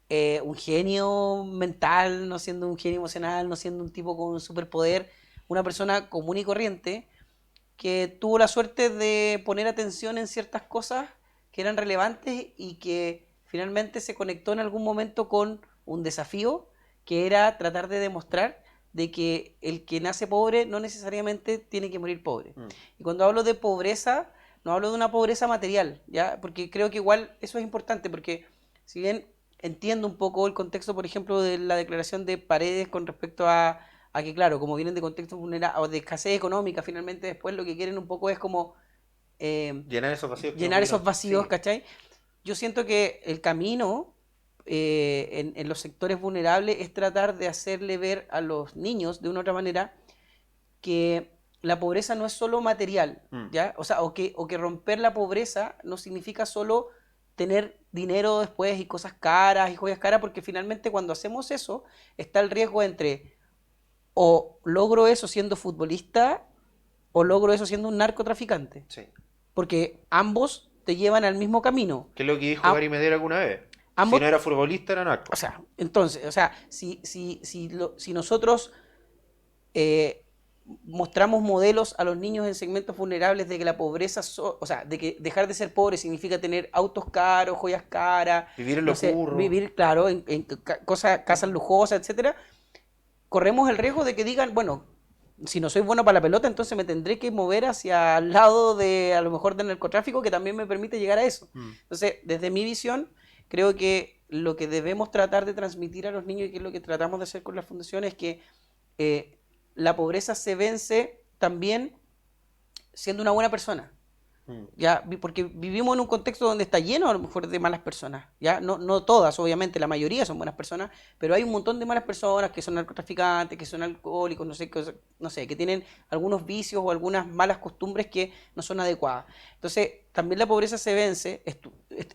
un genio mental, no siendo un genio emocional, no siendo un tipo con un superpoder, una persona común y corriente que tuvo la suerte de poner atención en ciertas cosas que eran relevantes y que finalmente se conectó en algún momento con un desafío que era tratar de demostrar de que el que nace pobre no necesariamente tiene que morir pobre. Y cuando hablo de pobreza, no hablo de una pobreza material, ¿ya? Porque creo que igual eso es importante, porque si bien entiendo un poco el contexto, por ejemplo, de la declaración de Paredes con respecto a que, claro, como vienen de contextos vulnerables o de escasez económica, finalmente después lo que quieren un poco es como llenar esos vacíos. Llenar esos vacíos, sí. ¿Cachai? Yo siento que el camino en los sectores vulnerables es tratar de hacerle ver a los niños de una u otra manera que la pobreza no es solo material, ¿ya? O sea, o que romper la pobreza no significa solo tener dinero después y cosas caras y joyas caras, porque finalmente cuando hacemos eso está el riesgo entre o logro eso siendo futbolista o logro eso siendo un narcotraficante. Sí. Porque ambos te llevan al mismo camino. ¿Qué es lo que dijo Gary Medel alguna vez? Ambos, si no era futbolista, era narco. O sea, entonces, si nosotros mostramos modelos a los niños en segmentos vulnerables de que la pobreza, o sea, de que dejar de ser pobre significa tener autos caros, joyas caras, vivir en los burros, vivir, claro, en casas lujosas, etcétera, corremos el riesgo de que digan, bueno, si no soy bueno para la pelota, entonces me tendré que mover hacia el lado de, a lo mejor, del narcotráfico, que también me permite llegar a eso. Entonces, desde mi visión, creo que lo que debemos tratar de transmitir a los niños, y que es lo que tratamos de hacer con la fundación, es que la pobreza se vence también siendo una buena persona. ¿Ya? Porque vivimos en un contexto donde está lleno a lo mejor de malas personas, ¿ya? No todas, obviamente, la mayoría son buenas personas, pero hay un montón de malas personas que son narcotraficantes, que son alcohólicos, no sé, que tienen algunos vicios o algunas malas costumbres que no son adecuadas. Entonces, también la pobreza se vence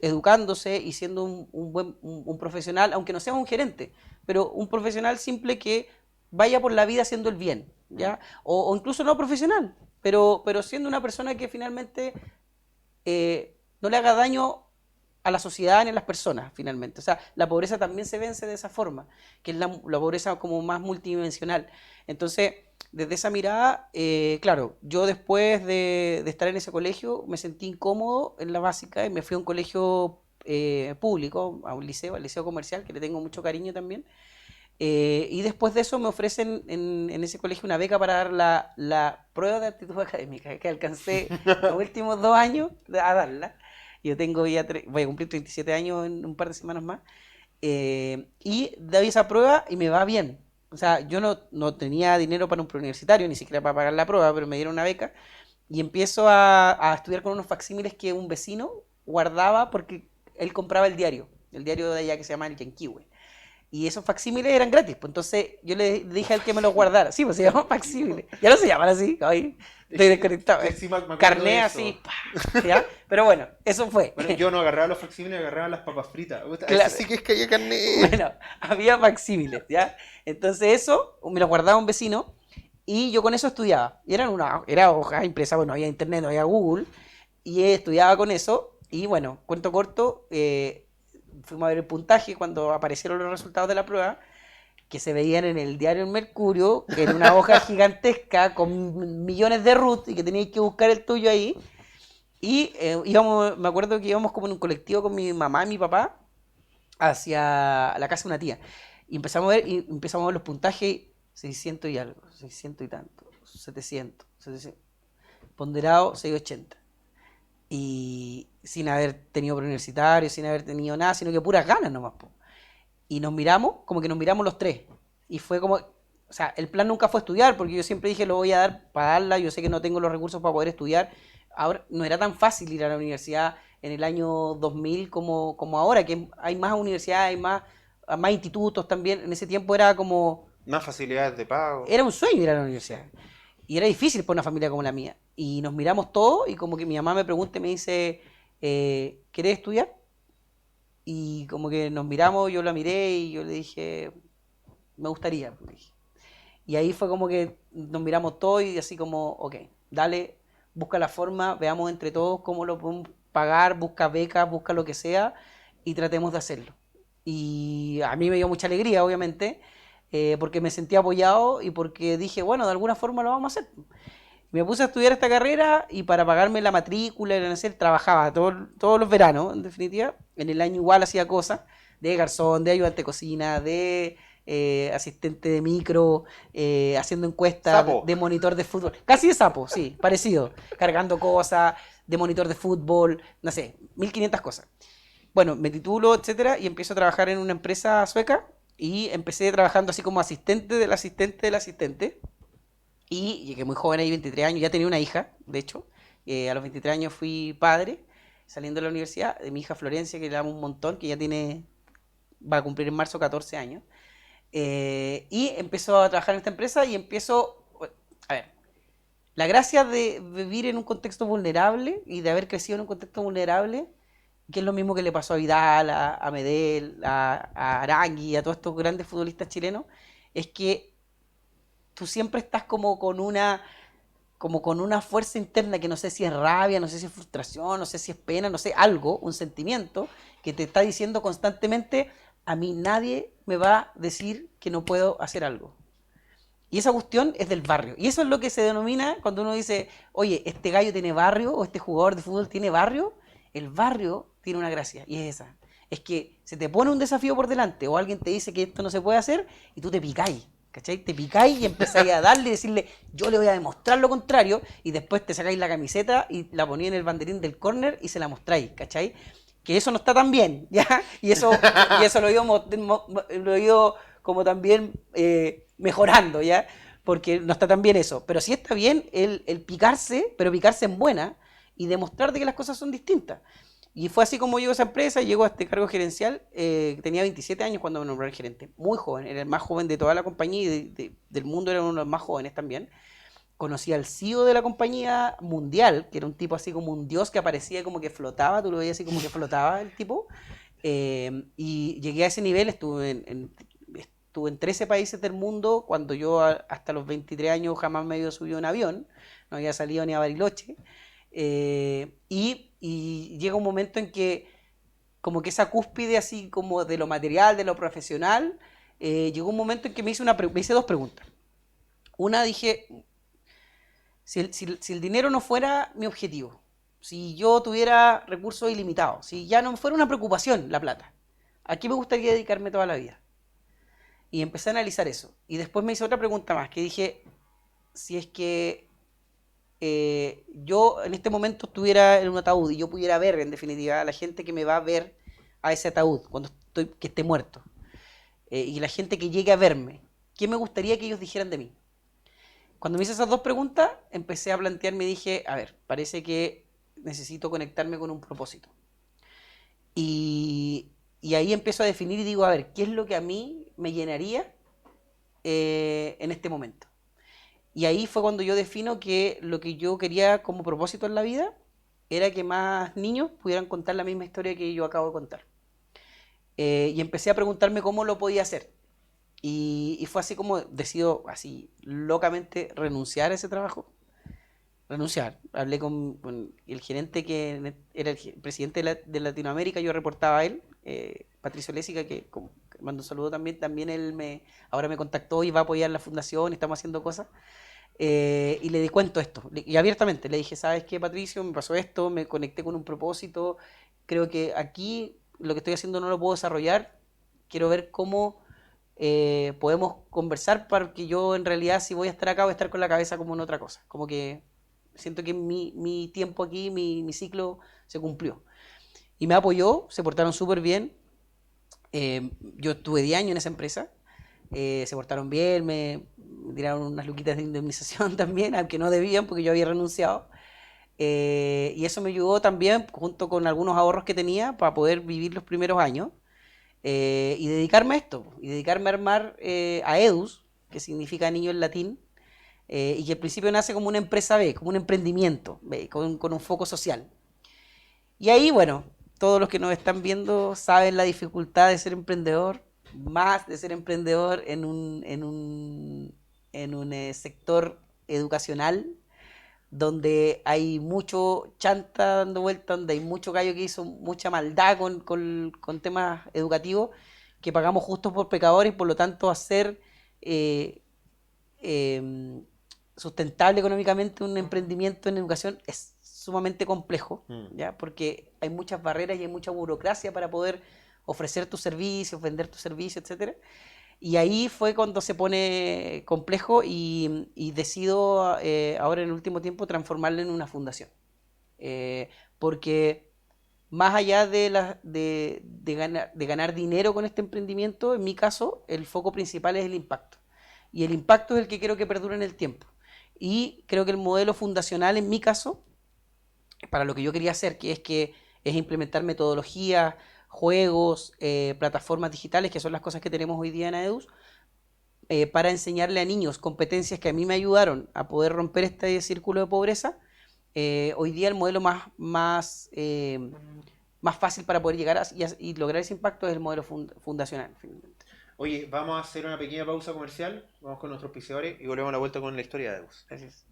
educándose y siendo un profesional, aunque no sea un gerente, pero un profesional simple que vaya por la vida haciendo el bien, ¿ya? O incluso no profesional, pero siendo una persona que finalmente no le haga daño a la sociedad ni a las personas, finalmente. O sea, la pobreza también se vence de esa forma, que es la pobreza como más multidimensional. Entonces, desde esa mirada, claro, yo después de estar en ese colegio me sentí incómodo en la básica y me fui a un colegio público, a un liceo, al liceo comercial, que le tengo mucho cariño también. Y después de eso me ofrecen en ese colegio una beca para dar la prueba de aptitud académica, que alcancé los últimos 2 años a darla. Yo tengo ya voy a cumplir 37 años en un par de semanas más. Y doy esa prueba y me va bien. O sea, yo no tenía dinero para un preuniversitario, ni siquiera para pagar la prueba, pero me dieron una beca. Y empiezo a estudiar con unos facsímiles que un vecino guardaba porque él compraba el diario de allá que se llama el Yanquiwe. Y esos facsímiles eran gratis, pues entonces yo le dije al que me los guardara. Sí, pues se llaman facsímiles. Ya no se llaman así, ay, estoy desconectado. Sí, me acuerdo Carné de así, ¿ya? Pero bueno, eso fue. Bueno, yo no agarraba los facsímiles, agarraba las papas fritas. Claro. Sí que es que había carné. Bueno, había facsímiles, ¿ya? Entonces eso me lo guardaba un vecino y yo con eso estudiaba. Y era hoja impresa, bueno, no había internet, no había Google. Y estudiaba con eso. Y bueno, cuento corto, fuimos a ver el puntaje cuando aparecieron los resultados de la prueba, que se veían en el diario El Mercurio, que era una hoja gigantesca con millones de root y que teníais que buscar el tuyo ahí. Y me acuerdo que íbamos como en un colectivo con mi mamá y mi papá hacia la casa de una tía. Y empezamos a ver los puntajes, 600 y algo, 600 y tanto, 700, ponderado 680. Y sin haber tenido preuniversitario, sin haber tenido nada, sino que puras ganas nomás, po. Y nos miramos, como que nos miramos los tres. Y fue como, o sea, el plan nunca fue estudiar, porque yo siempre dije, lo voy a dar para darla, yo sé que no tengo los recursos para poder estudiar. Ahora, no era tan fácil ir a la universidad en el año 2000 como ahora, que hay más universidades, hay más institutos también. En ese tiempo era como, Más facilidades de pago. era un sueño ir a la universidad. Y era difícil para una familia como la mía. Y nos miramos todos y como que mi mamá me pregunta y me dice, ¿querés estudiar? Y como que nos miramos, yo la miré y yo le dije, me gustaría, le dije. Y ahí fue como que nos miramos todos y así como, ok, dale, busca la forma, veamos entre todos cómo lo podemos pagar, busca becas, busca lo que sea y tratemos de hacerlo. Y a mí me dio mucha alegría, obviamente, porque me sentí apoyado y porque dije, bueno, de alguna forma lo vamos a hacer. Me puse a estudiar esta carrera y para pagarme la matrícula, trabajaba todos los veranos, en definitiva. En el año igual hacía cosas de garzón, de ayudante de cocina, de asistente de micro, haciendo encuestas, Sapo. de monitor de fútbol. Casi de sapo, sí, parecido. Cargando cosas, de monitor de fútbol, no sé, 1500 cosas. Bueno, me titulo, etcétera, y empiezo a trabajar en una empresa sueca y empecé trabajando así como asistente del asistente del asistente. Y llegué muy joven ahí, 23 años, ya tenía una hija, de hecho. A los 23 años fui padre, saliendo de la universidad, de mi hija Florencia, que le amo un montón, que ya va a cumplir en marzo 14 años. Y empezó a trabajar en esta empresa y a ver, la gracia de vivir en un contexto vulnerable y de haber crecido en un contexto vulnerable, que es lo mismo que le pasó a Vidal, a Medel, a Arangui, a todos estos grandes futbolistas chilenos, es que tú siempre estás como con una fuerza interna que no sé si es rabia, no sé si es frustración, no sé si es pena, no sé, algo, un sentimiento que te está diciendo constantemente, a mí nadie me va a decir que no puedo hacer algo. Y esa cuestión es del barrio. Y eso es lo que se denomina cuando uno dice, oye, este gallo tiene barrio o este jugador de fútbol tiene barrio. El barrio tiene una gracia y es esa. Es que se te pone un desafío por delante o alguien te dice que esto no se puede hacer y tú te picáis. ¿Cachai? Te picáis y empezáis a darle y decirle, yo le voy a demostrar lo contrario, y después te sacáis la camiseta y la ponéis en el banderín del córner y se la mostráis, ¿cachai? Que eso no está tan bien, ¿ya? Y eso lo he ido como también mejorando, ¿ya? Porque no está tan bien eso. Pero sí está bien el picarse, pero picarse en buena, y demostrarte que las cosas son distintas. Y fue así como llegó a esa empresa, llegó a este cargo gerencial, tenía 27 años cuando me nombraron gerente, muy joven, era el más joven de toda la compañía y del mundo, era uno de los más jóvenes también. Conocí al CEO de la compañía mundial, que era un tipo así como un dios que aparecía como que flotaba, tú lo veías así como que flotaba el tipo, y llegué a ese nivel, estuve en 13 países del mundo, cuando yo hasta los 23 años jamás me había subido a un avión, no había salido ni a Bariloche, y llega un momento en que como que esa cúspide así como de lo material, de lo profesional, llegó un momento en que me hice dos preguntas. Una dije, si el dinero no fuera mi objetivo, si yo tuviera recursos ilimitados, si ya no fuera una preocupación la plata, ¿a qué me gustaría dedicarme toda la vida? Y empecé a analizar eso. Y después me hice otra pregunta más, que dije, si es que yo en este momento estuviera en un ataúd y yo pudiera ver, en definitiva, a la gente que me va a ver a ese ataúd cuando que esté muerto, y la gente que llegue a verme, ¿qué me gustaría que ellos dijeran de mí? Cuando me hice esas dos preguntas, empecé a plantearme y dije, a ver, parece que necesito conectarme con un propósito. Y ahí empiezo a definir y digo, a ver, ¿qué es lo que a mí me llenaría en este momento? Y ahí fue cuando yo defino que lo que yo quería como propósito en la vida era que más niños pudieran contar la misma historia que yo acabo de contar. Y empecé a preguntarme cómo lo podía hacer. Y fue así como decido, así locamente, renunciar a ese trabajo. renunciar. Hablé con el gerente que era el presidente de Latinoamérica, yo reportaba a él, Patricio Lésica, que mando un saludo también él ahora me contactó y va a apoyar la fundación, y estamos haciendo cosas. Y le di cuento esto, y abiertamente le dije, ¿sabes qué, Patricio? Me pasó esto, me conecté con un propósito, creo que aquí lo que estoy haciendo no lo puedo desarrollar, quiero ver cómo podemos conversar, porque yo en realidad si voy a estar acá voy a estar con la cabeza como en otra cosa, como que siento que mi tiempo aquí, mi ciclo se cumplió. Y me apoyó, se portaron súper bien, yo estuve 10 años en esa empresa, se portaron bien, me tiraron unas luquitas de indemnización también, aunque no debían porque yo había renunciado. Y eso me ayudó también, junto con algunos ahorros que tenía, para poder vivir los primeros años y dedicarme a esto, y dedicarme a armar a EDUS, que significa niño en latín, y que al principio nace como una empresa B, como un emprendimiento, con un foco social. Y ahí, bueno, todos los que nos están viendo saben la dificultad de ser emprendedor, más de ser emprendedor en un sector educacional, donde hay mucho chanta dando vuelta, donde hay mucho gallo que hizo mucha maldad con temas educativos, que pagamos justos por pecadores, por lo tanto hacer sustentable económicamente un emprendimiento en educación es sumamente complejo, ¿ya? Porque hay muchas barreras y hay mucha burocracia para poder ofrecer tus servicios, vender tus servicios, etcétera. Y ahí fue cuando se pone complejo y decido ahora en el último tiempo transformarlo en una fundación. Porque más allá de ganar dinero con este emprendimiento, en mi caso, el foco principal es el impacto. Y el impacto es el que quiero que perdure en el tiempo. Y creo que el modelo fundacional, en mi caso, para lo que yo quería hacer, que es implementar metodologías, juegos, plataformas digitales, que son las cosas que tenemos hoy día en AEDUS, para enseñarle a niños competencias que a mí me ayudaron a poder romper este círculo de pobreza. Hoy día el modelo más fácil para poder llegar y lograr ese impacto es el modelo fundacional, finalmente. Oye, vamos a hacer una pequeña pausa comercial, vamos con nuestros auspiciadores y volvemos a la vuelta con la historia de AEDUS. Gracias.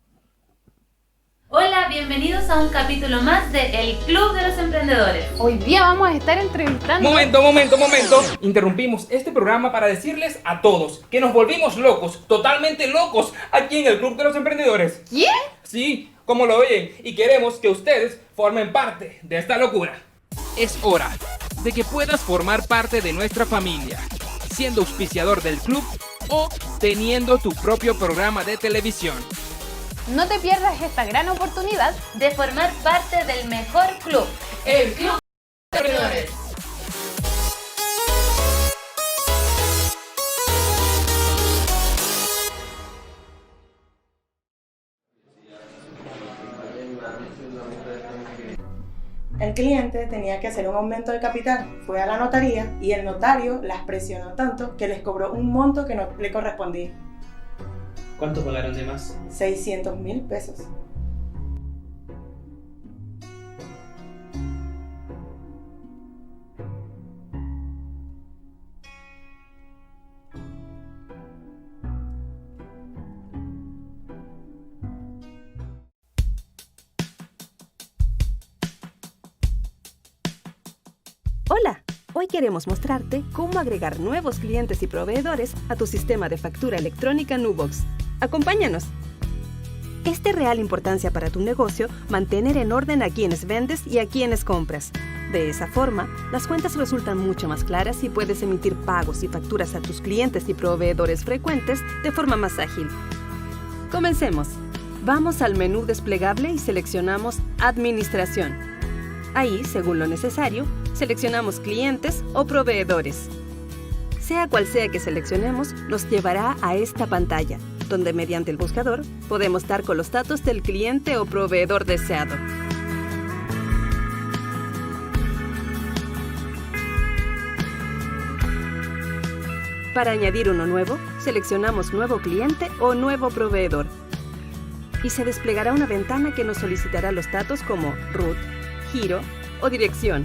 Hola, bienvenidos a un capítulo más de El Club de los Emprendedores. Hoy día vamos a estar entrevistando... Momento. Interrumpimos este programa para decirles a todos que nos volvimos locos, totalmente locos, aquí en el Club de los Emprendedores. ¿Qué? Sí, como lo oyen, y queremos que ustedes formen parte de esta locura. Es hora de que puedas formar parte de nuestra familia, siendo auspiciador del club o teniendo tu propio programa de televisión. No te pierdas esta gran oportunidad de formar parte del mejor club, el Club de Emprendedores. El cliente tenía que hacer un aumento de capital, fue a la notaría y el notario las presionó tanto que les cobró un monto que no le correspondía. ¿Cuánto pagaron de más? 600,000 pesos. Hola, hoy queremos mostrarte cómo agregar nuevos clientes y proveedores a tu sistema de factura electrónica Nubox. ¡Acompáñanos! Es de real importancia para tu negocio mantener en orden a quienes vendes y a quienes compras. De esa forma, las cuentas resultan mucho más claras y puedes emitir pagos y facturas a tus clientes y proveedores frecuentes de forma más ágil. Comencemos. Vamos al menú desplegable y seleccionamos Administración. Ahí, según lo necesario, seleccionamos clientes o proveedores. Sea cual sea que seleccionemos, nos llevará a esta pantalla, donde mediante el buscador podemos dar con los datos del cliente o proveedor deseado. Para añadir uno nuevo, seleccionamos Nuevo cliente o Nuevo proveedor. Y se desplegará una ventana que nos solicitará los datos como RUT, giro o dirección.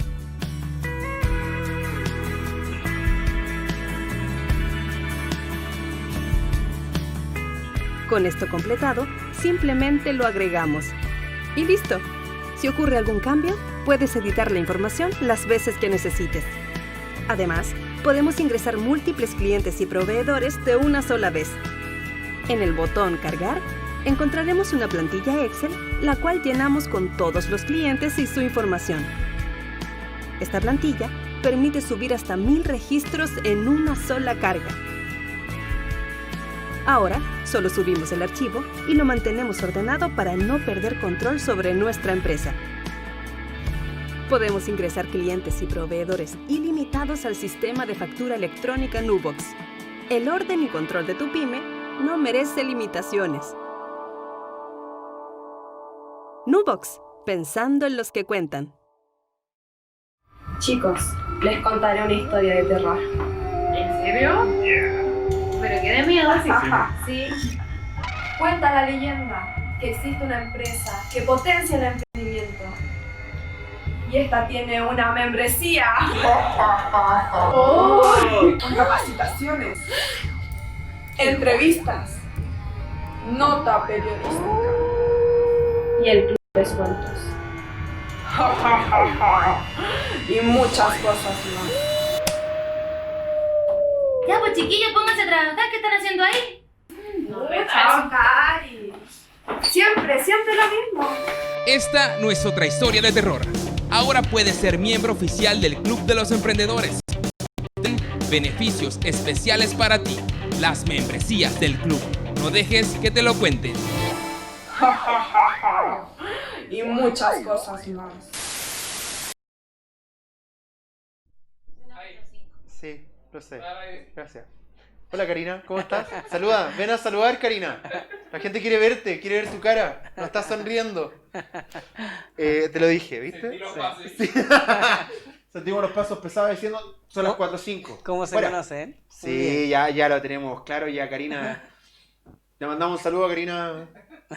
Con esto completado, simplemente lo agregamos. Y listo. Si ocurre algún cambio, puedes editar la información las veces que necesites. Además, podemos ingresar múltiples clientes y proveedores de una sola vez. En el botón Cargar, encontraremos una plantilla Excel, la cual llenamos con todos los clientes y su información. Esta plantilla permite subir hasta 1000 registros en una sola carga. Ahora, solo subimos el archivo y lo mantenemos ordenado para no perder control sobre nuestra empresa. Podemos ingresar clientes y proveedores ilimitados al sistema de factura electrónica Nubox. El orden y control de tu pyme no merece limitaciones. Nubox, pensando en los que cuentan. Chicos, les contaré una historia de terror. ¿En serio? Pero qué de miedo, sí. Sí. Cuenta la leyenda que existe una empresa que potencia el emprendimiento. Y esta tiene una membresía. Con capacitaciones, entrevistas, nota periodística y el club de sueltos. Y muchas cosas más. Ya, pues chiquillos, pónganse a trabajar. ¿Qué están haciendo ahí? No, trabajar y... Siempre lo mismo. Esta no es otra historia de terror. Ahora puedes ser miembro oficial del Club de los Emprendedores. Beneficios especiales para ti. Las membresías del club. No dejes que te lo cuenten. Y muchas cosas más. Sí, lo sé. Gracias. Hola Karina, ¿cómo estás? Saluda, ven a saludar Karina. La gente quiere verte, quiere ver tu cara. No estás sonriendo. Te lo dije, ¿viste? Sí. Sentimos los pasos pesados diciendo son las 4:05. ¿Cómo se conocen? Sí, ya lo tenemos claro. Ya Karina, le mandamos un saludo a Karina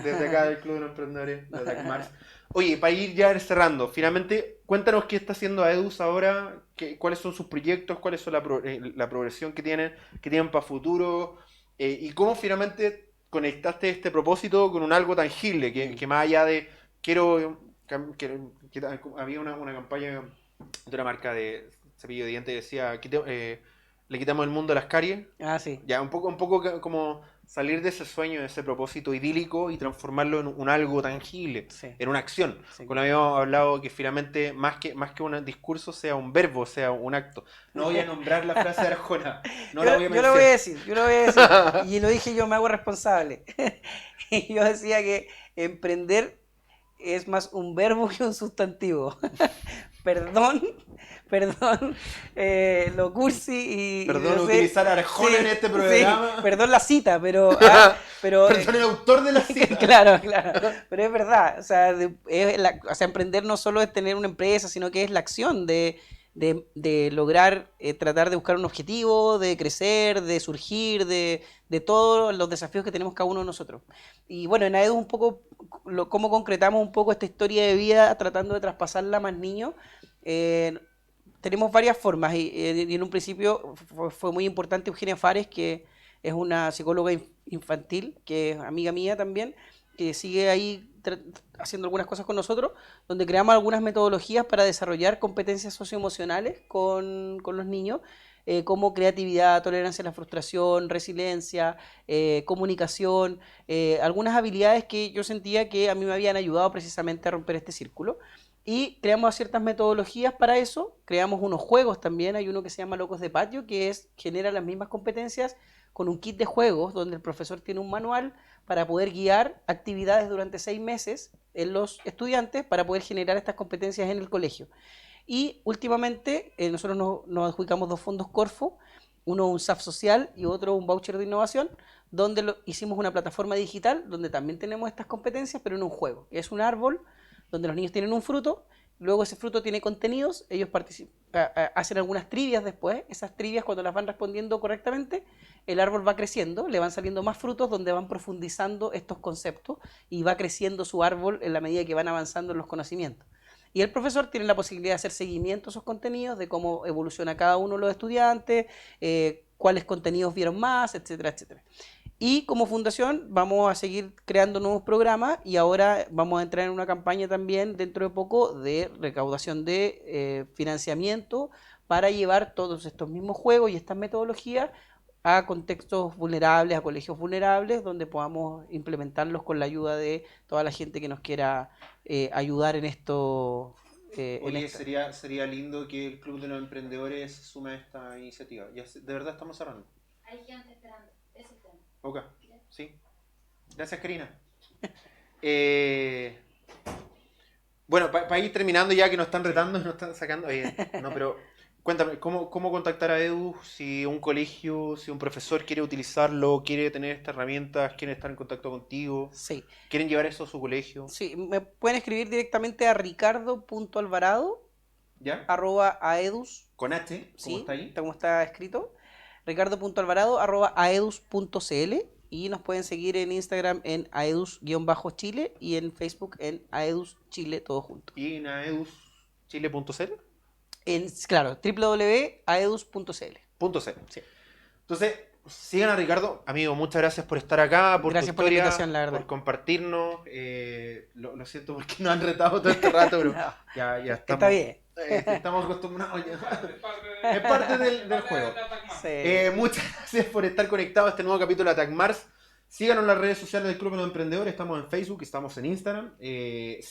desde acá del Club de los Emprendedores, de Tecmars. Oye, para ir ya cerrando, finalmente, cuéntanos qué está haciendo AEDUS ahora, cuáles son sus proyectos, cuáles son la progresión que tienen para futuro, y cómo finalmente conectaste este propósito con un algo tangible, que más allá de, había una campaña de una marca de cepillo de dientes que decía, le quitamos el mundo a las caries. Ah, sí. Ya, un poco como salir de ese sueño, de ese propósito idílico y transformarlo en un algo tangible, Sí. en una acción. Sí. Como habíamos hablado, que finalmente más que un discurso sea un verbo, sea un acto. No voy a nombrar la frase de Arjona. No la voy a Yo lo voy a decir. Y lo dije yo, me hago responsable. Y yo decía que emprender es más un verbo que un sustantivo. Perdón, lo cursi y... Perdón no sé, utilizar Arjona en este programa. Sí, perdón la cita, pero... Perdón el autor de la cita. Claro, pero es verdad, o sea, emprender no solo es tener una empresa, sino que es la acción de lograr, tratar de buscar un objetivo, de crecer, de surgir, de todos los desafíos que tenemos cada uno de nosotros. Y bueno, en AEDUS un poco, cómo concretamos un poco esta historia de vida tratando de traspasarla a más niños. Tenemos varias formas y en un principio fue muy importante Eugenia Fares, que es una psicóloga infantil, que es amiga mía también, que sigue ahí haciendo algunas cosas con nosotros, donde creamos algunas metodologías para desarrollar competencias socioemocionales con los niños, como creatividad, tolerancia a la frustración, resiliencia, comunicación, algunas habilidades que yo sentía que a mí me habían ayudado precisamente a romper este círculo. Y creamos ciertas metodologías para eso, creamos unos juegos también, hay uno que se llama Locos de Patio, que genera las mismas competencias con un kit de juegos, donde el profesor tiene un manual para poder guiar actividades durante 6 meses en los estudiantes para poder generar estas competencias en el colegio. Y últimamente nosotros nos adjudicamos 2 fondos Corfo, uno un SAF social y otro un voucher de innovación, donde hicimos una plataforma digital donde también tenemos estas competencias, pero en un juego. Es un árbol donde los niños tienen un fruto, luego ese fruto tiene contenidos, ellos hacen algunas trivias después, esas trivias cuando las van respondiendo correctamente, el árbol va creciendo, le van saliendo más frutos donde van profundizando estos conceptos y va creciendo su árbol en la medida que van avanzando en los conocimientos. Y el profesor tiene la posibilidad de hacer seguimiento a esos contenidos, de cómo evoluciona cada uno de los estudiantes, cuáles contenidos vieron más, etcétera, etcétera. Y como fundación vamos a seguir creando nuevos programas y ahora vamos a entrar en una campaña también dentro de poco de recaudación de financiamiento para llevar todos estos mismos juegos y estas metodologías a contextos vulnerables, a colegios vulnerables, donde podamos implementarlos con la ayuda de toda la gente que nos quiera ayudar en esto. Oye, sería lindo que el Club de los Emprendedores se sume a esta iniciativa. Ya, de verdad estamos cerrando. Hay gente esperando, ese es el tema. Ok, sí. Gracias, Karina. Bueno, para ir terminando ya que nos están retando y nos están sacando... no, pero cuéntame, ¿cómo contactar a Edu si un colegio, si un profesor quiere utilizarlo, quiere tener estas herramientas, quiere estar en contacto contigo? Sí. ¿Quieren llevar eso a su colegio? Sí, me pueden escribir directamente a ricardo.alvarado ¿Ya? @aedus. Con H, ¿cómo Sí, está ahí? como está escrito. Ricardo.alvarado @aedus.cl y nos pueden seguir en Instagram en aedus_chile y en Facebook en aedus chile todo junto. ¿Y en aeduschile.cl? Claro, www.aedus.cl. Sí. Entonces, sigan a Ricardo. Amigo, muchas gracias por estar acá, por Gracias tu por la historia, invitación, la verdad. por compartirnos. Lo siento porque nos han retado todo este rato, pero No, ya estamos. está bien. Estamos acostumbrados ya. Es parte del juego. Sí. Muchas gracias por estar conectados a este nuevo capítulo de Attack Mars. Síganos en las redes sociales del Club de los Emprendedores. Estamos en Facebook, estamos en Instagram.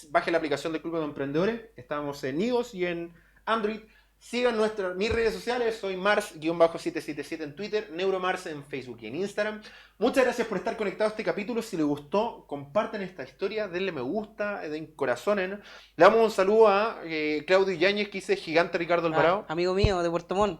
Baje la aplicación del Club de los Emprendedores. Estamos en iOS y en Android. Sigan mis redes sociales. Soy Mars-777 en Twitter, Neuromars en Facebook y en Instagram. Muchas gracias por estar conectados a este capítulo. Si les gustó, compartan esta historia, denle me gusta, den corazones. Le damos un saludo a Claudio Yáñez, que dice Gigante Ricardo Alvarado. Amigo mío de Puerto Montt.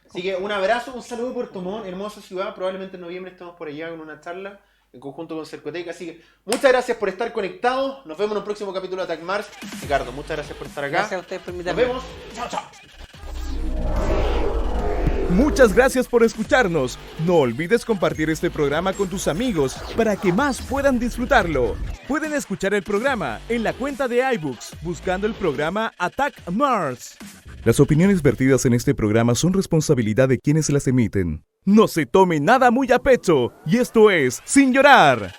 Así que un abrazo, un saludo de Puerto Montt, hermosa ciudad. Probablemente en noviembre estemos por allá con una charla en conjunto con Cercoteca. Así que muchas gracias por estar conectados. Nos vemos en un próximo capítulo de Attack Mars. Ricardo, muchas gracias por estar acá. Gracias a ustedes por invitarme. Nos vemos. Chao, chao. Muchas gracias por escucharnos. No olvides compartir este programa con tus amigos para que más puedan disfrutarlo. Pueden escuchar el programa en la cuenta de iBooks buscando el programa Attack Mars. Las opiniones vertidas en este programa son responsabilidad de quienes las emiten. No se tome nada muy a pecho y esto es Sin Llorar.